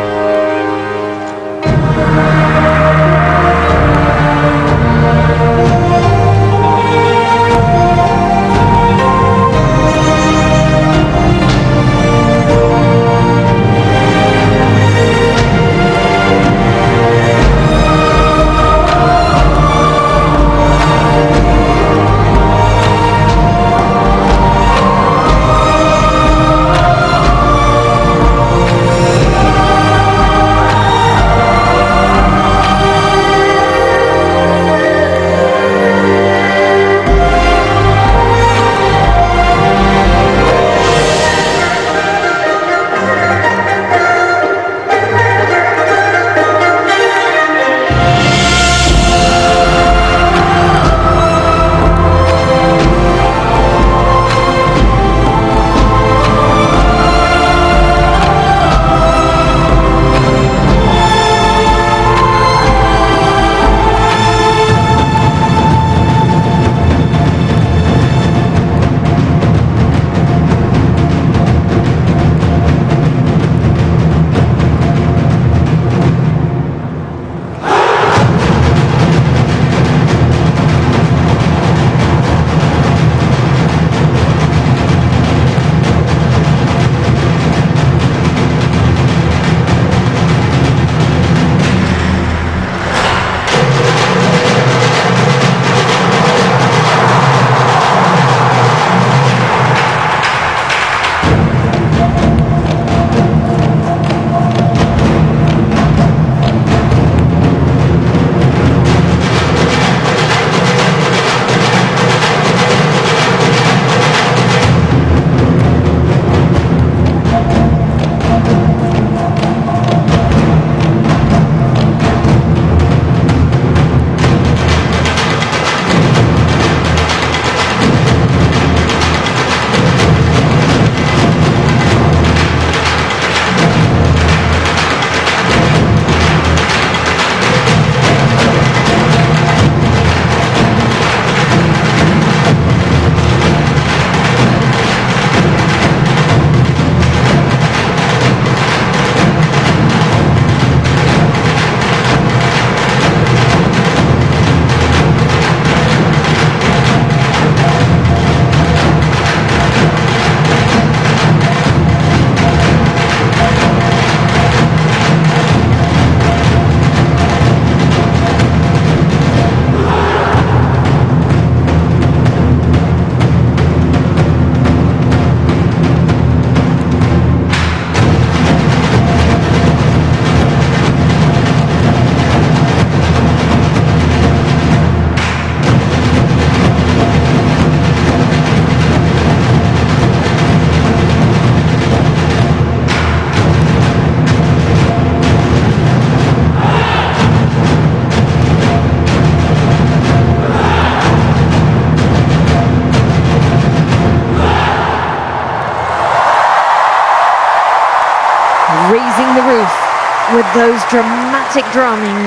with those dramatic drumming.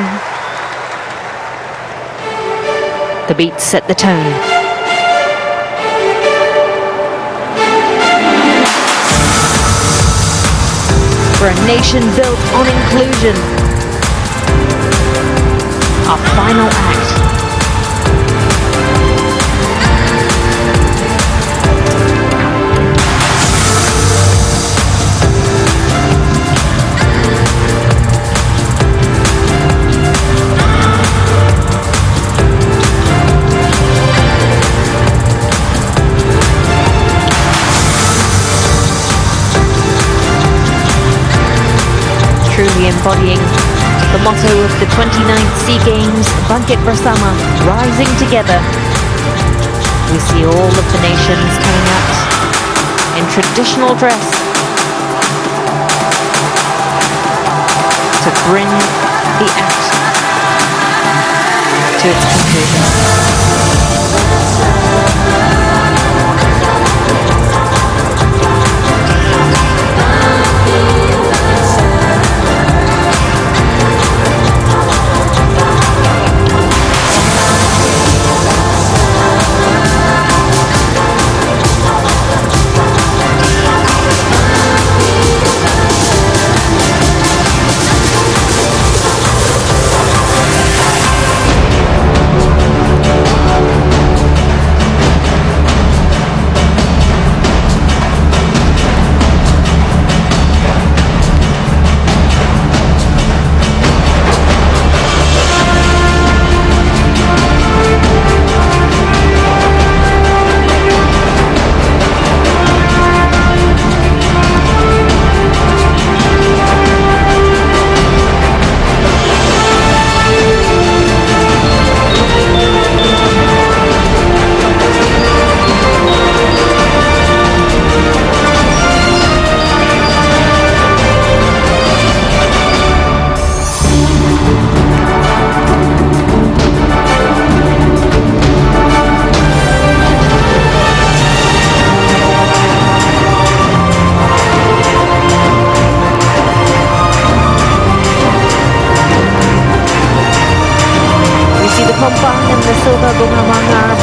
The beats set the tone. For a nation built on inclusion. Our final act. Truly embodying the motto of the 29th SEA Games, Bangkit Bersama, rising together. We see all of the nations coming out in traditional dress to bring the act to its conclusion.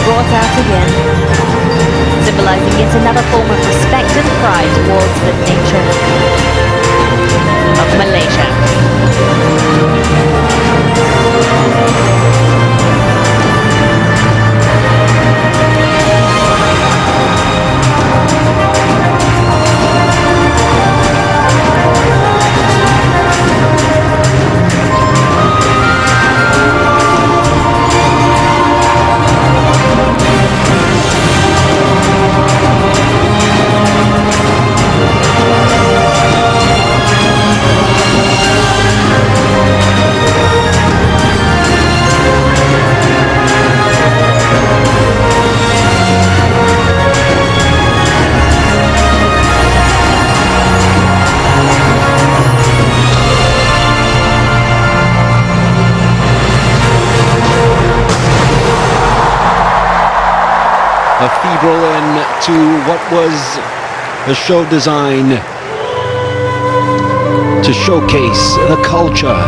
Brought out again, symbolizing yet another form of respect and pride towards the nature of Malaysia. A febrile end to what was a show designed to showcase the culture,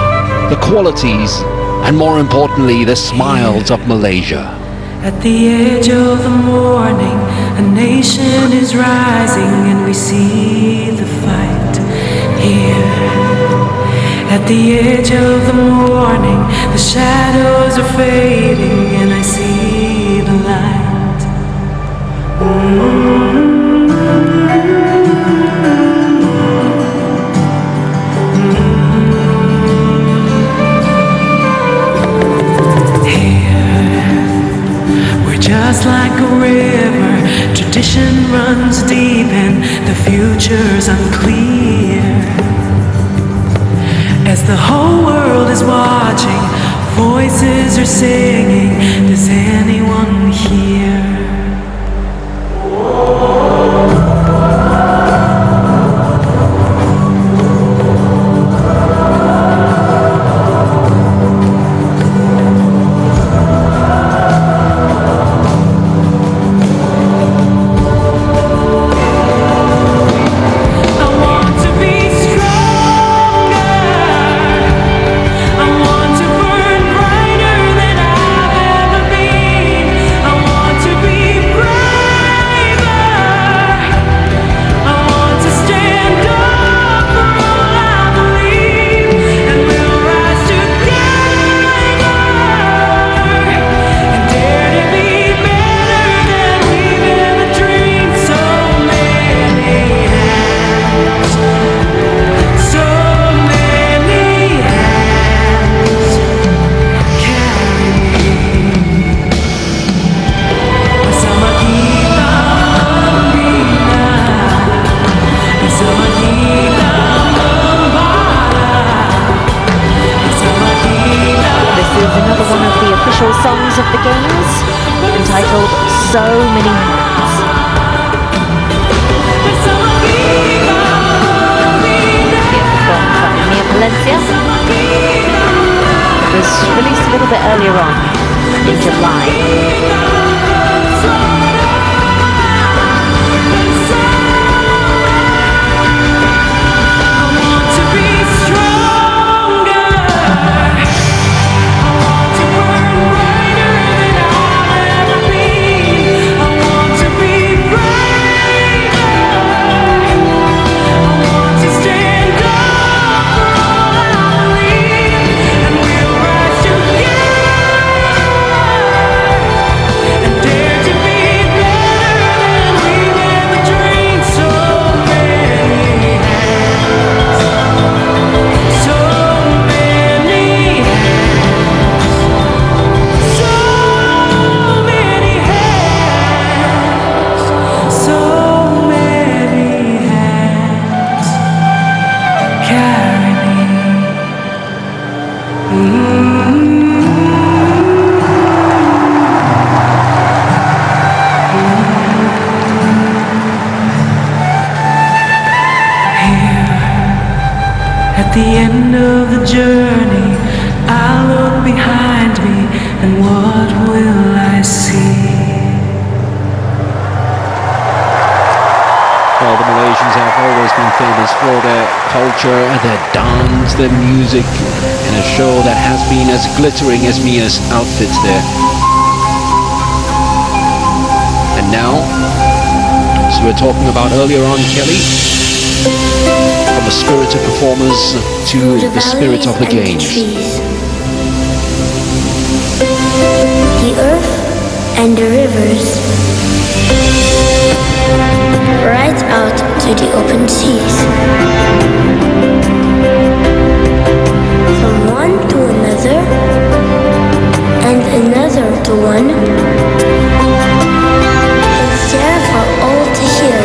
the qualities, and more importantly, the smiles of Malaysia. At the edge of the morning, a nation is rising and we see the fight here. At the edge of the morning, the shadows are fading and I see the light. Just like a river, tradition runs deep and the future's unclear. As the whole world is watching, voices are singing, does anyone hear? unofficial songs of the games, entitled So Many Hands. Valencia. It was released a little bit earlier on in July. At the end of the journey, I look behind me, and what will I see? Well, the Malaysians have always been famous for their culture, their dance, their music, and a show that has been as glittering as Mia's outfits there. And now, as we were talking about earlier on, Kelly, from the spirit of performers to the spirit of the games. The earth and the rivers, right out to the open seas. From one to another, and another to one, it's there for all to hear.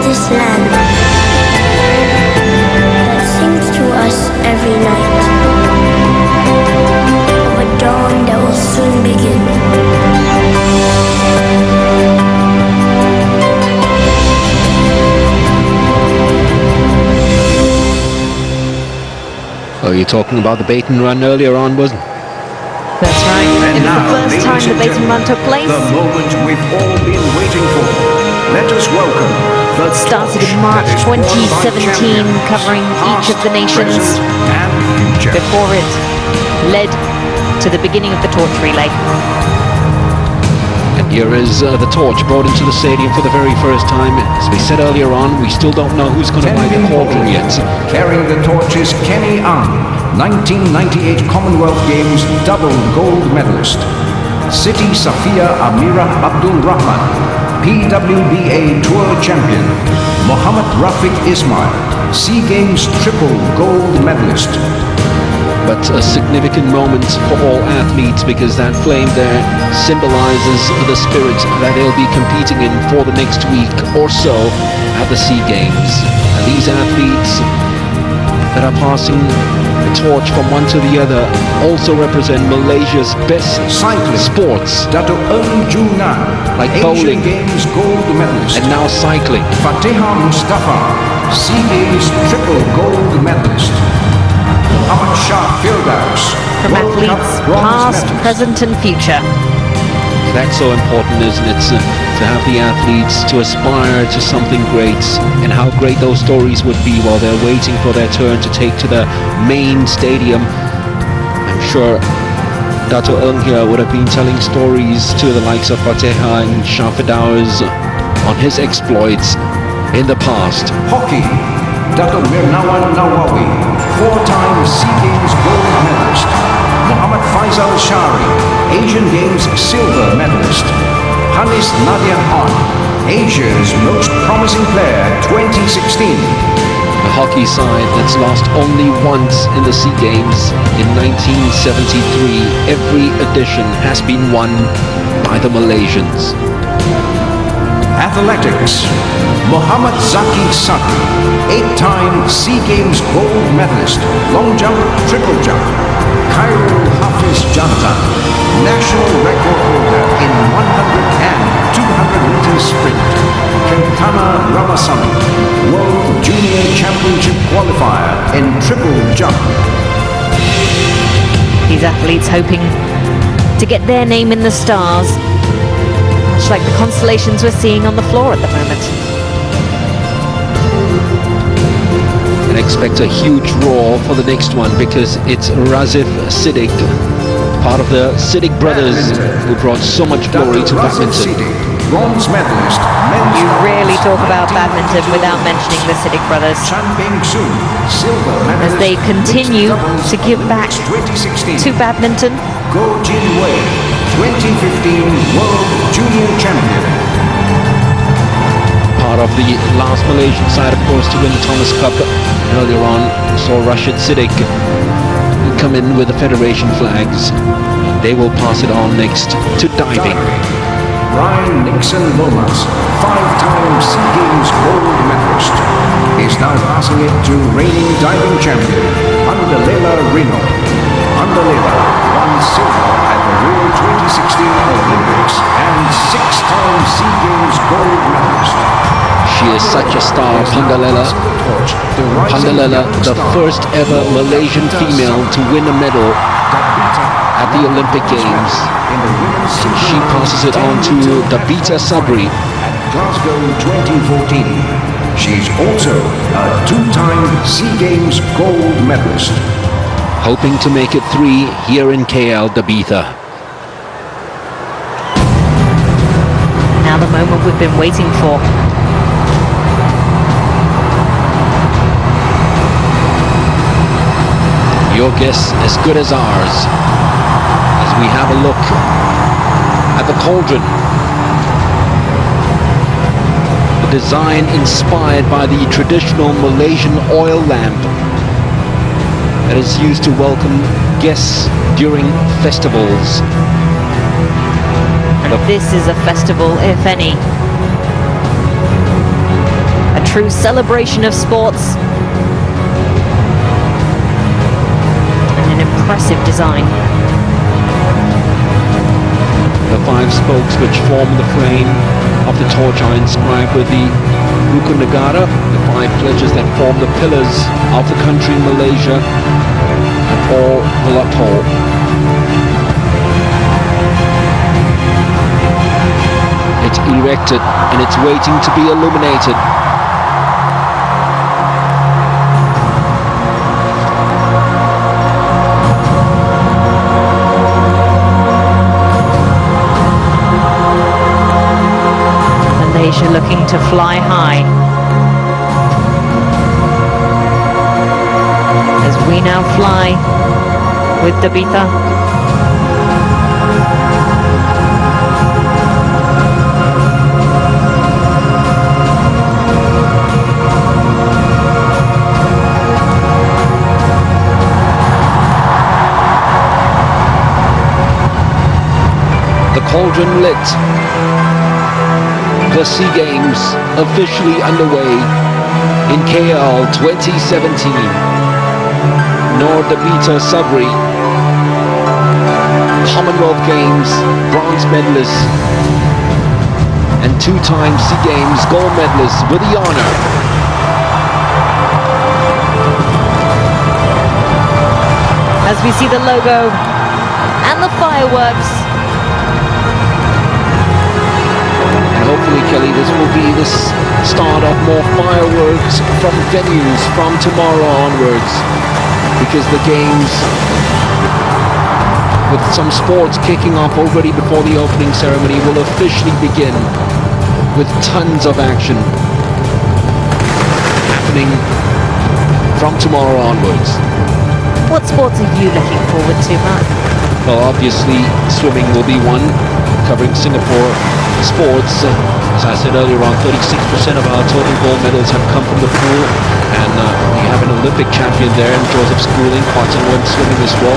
This land that sings to us every night of a dawn that will soon begin. Oh, you're talking about the bait and run earlier on, wasn't it? That's right. And It was now, the first time the bait and run took place. The moment we've all been waiting for. Let us welcome the started in March 2017, covering each of the nations before it led to the beginning of the torch relay. And here is the torch brought into the stadium for the very first time. As we said earlier on, we still don't know who's going to buy the cauldron yet. Carrying the torch is Kenny Ang, 1998 Commonwealth Games double gold medalist. Siti Safia Amira Abdul Rahman, PWBA Tour Champion. Muhammad Rafiq Ismail, SEA Games triple gold medalist. But a significant moment for all athletes, because that flame there symbolizes the spirit that they'll be competing in for the next week or so at the SEA Games. And these athletes that are passing the torch from one to the other also represent Malaysia's best cycling sports, Dato' Eng Juna, like bowling, Asian Games gold medalist, and now cycling. Fatiha Mustafa, SEA Games triple gold medalist. Muhammad Shah Firdaus, From athletes past, present and future. That's so important, isn't it? To have the athletes to aspire to something great, and how great those stories would be while they're waiting for their turn to take to the main stadium. I'm sure Dato' Eng here would have been telling stories to the likes of Fatiha and Shah Firdaus on his exploits in the past. Hockey, Dato' Mirnawan Nawawi, four-time SEA Games gold medalist. Muhammad Faisal Shari, Asian Games silver medalist. Hanis Nadia Khan, Asia's most promising player 2016. A hockey side that's lost only once in the SEA Games in 1973. Every edition has been won by the Malaysians. Athletics, Muhammad Zaki Saki, 8-time SEA Games gold medalist, long jump, triple jump. these athletes hoping to get their name in the stars, much like the constellations we're seeing on the floor at the moment. And expect a huge roar for the next one, because it's Razif Siddiq, part of the Siddiq brothers, who brought so much glory to badminton. Bronze medalist. You rarely talk about badminton without mentioning the Siddiq brothers, as they continue to give back to badminton. Go Jin Wei, 2015 World Junior Champion. Part of the last Malaysian side, of course, to win the Thomas Cup. Earlier on, saw Rashid Siddiq come in with the federation flags. They will pass it on next to diving. Brian Nixon Lomas, 5-time SEA Games gold medalist, is now passing it to reigning diving champion, Andalela Rino. Andalela won silver at the Rio 2016 Olympics and 6-time SEA Games gold medalist. She is such a star, Pandalela. Pandalela, the first ever Malaysian female to win a medal at the Olympic Games. She passes it on to Dabita Sabri at Glasgow 2014. She's also a 2-time SEA Games gold medalist. Hoping to make it 3 here in KL, Dabita. Now the moment we've been waiting for. Your guess as good as ours, as we have a look at the cauldron. The design inspired by the traditional Malaysian oil lamp that is used to welcome guests during festivals. And this is a festival, if any. A true celebration of sports. And an impressive design. The 5 spokes which form the frame of the torch are inscribed with the Rukun Negara, the 5 pledges that form the pillars of the country Malaysia, and all will uphold. It's erected and it's waiting to be illuminated. Malaysia looking to fly high. As we now fly with Dabita. The cauldron lit. The SEA Games officially underway in KL 2017. Noor Dabita Sabri, Commonwealth Games bronze medalist and 2-time SEA Games gold medalist with the honor. As we see the logo and the fireworks. Hopefully, Kelly, this will be the start of more fireworks from venues from tomorrow onwards, because the games, with some sports kicking off already before the opening ceremony, will officially begin with tons of action happening from tomorrow onwards. What sports are you looking forward to, Mark? Well, obviously, swimming will be one, covering Singapore sports. As I said earlier on, 36% of our total gold medals have come from the pool, and we have an Olympic champion there in Joseph Schooling, Quantum swimming as well.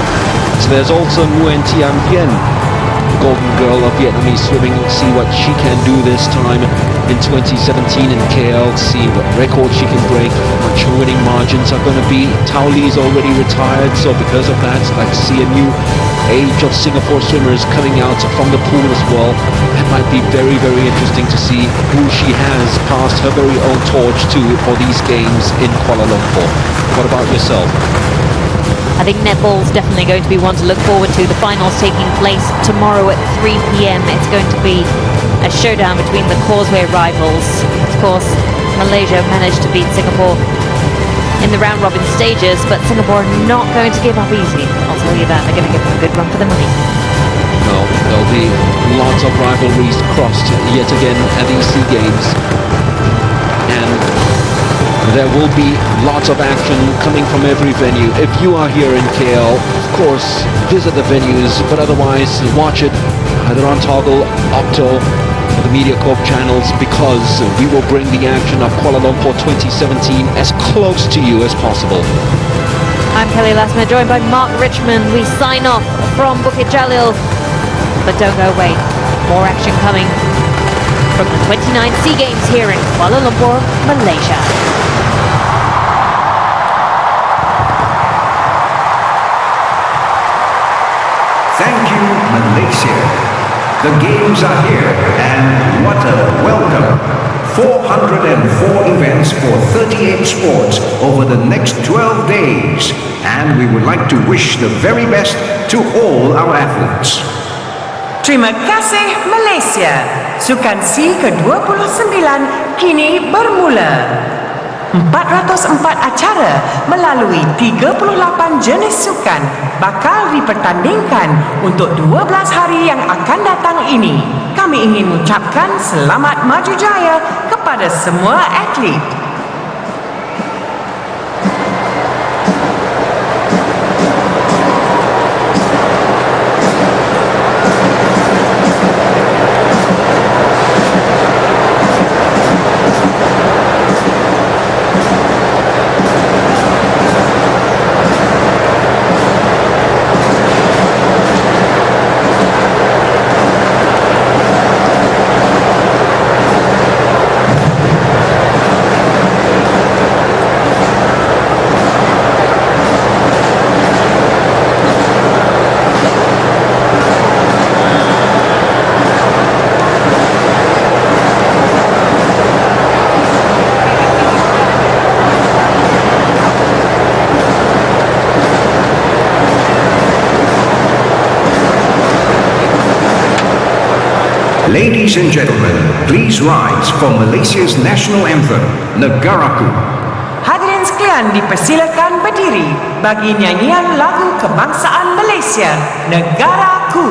So there's also Nguyen Thiam Bien, the golden girl of Vietnamese swimming. See what she can do this time in 2017 in KL, see what record she can break, what her winning margins are going to be. Tao Lee's already retired, so because of that, I'd like to see a new age of Singapore swimmers coming out from the pool as well. That might be very, very interesting to see who she has passed her very own torch to for these games in Kuala Lumpur. What about yourself? I think netball's definitely going to be one to look forward to. The finals taking place tomorrow at 3 p.m. It's going to be a showdown between the Causeway rivals. Of course, Malaysia managed to beat Singapore in the round-robin stages, but Singapore are not going to give up easy. I'll tell you that. They're going to give them a good run for their money. Well, there'll be lots of rivalries crossed yet again at these SEA Games. And there will be lots of action coming from every venue. If you are here in KL, of course, visit the venues, but otherwise watch it either on Toggle, Octo, or the MediaCorp channels, because we will bring the action of Kuala Lumpur 2017 as close to you as possible. I'm Kelly Lassmer, joined by Mark Richmond. We sign off from Bukit Jalil, but don't go away. More action coming from the 29th SEA Games here in Kuala Lumpur, Malaysia. Thank you, Malaysia. The games are here, and what a welcome. 404 events for 38 sports over the next 12 days. And we would like to wish the very best to all our athletes. Terima kasih Malaysia. Sukan SEA ke-29 kini bermula. 404 acara melalui 38 jenis sukan bakal dipertandingkan untuk 12 hari yang akan datang ini. Kami ingin mengucapkan selamat maju jaya kepada semua atlet. Ladies and gentlemen, please rise for Malaysia's national anthem, Negaraku. Hadirin sekalian dipersilakan berdiri bagi nyanyian lagu kebangsaan Malaysia, Negaraku.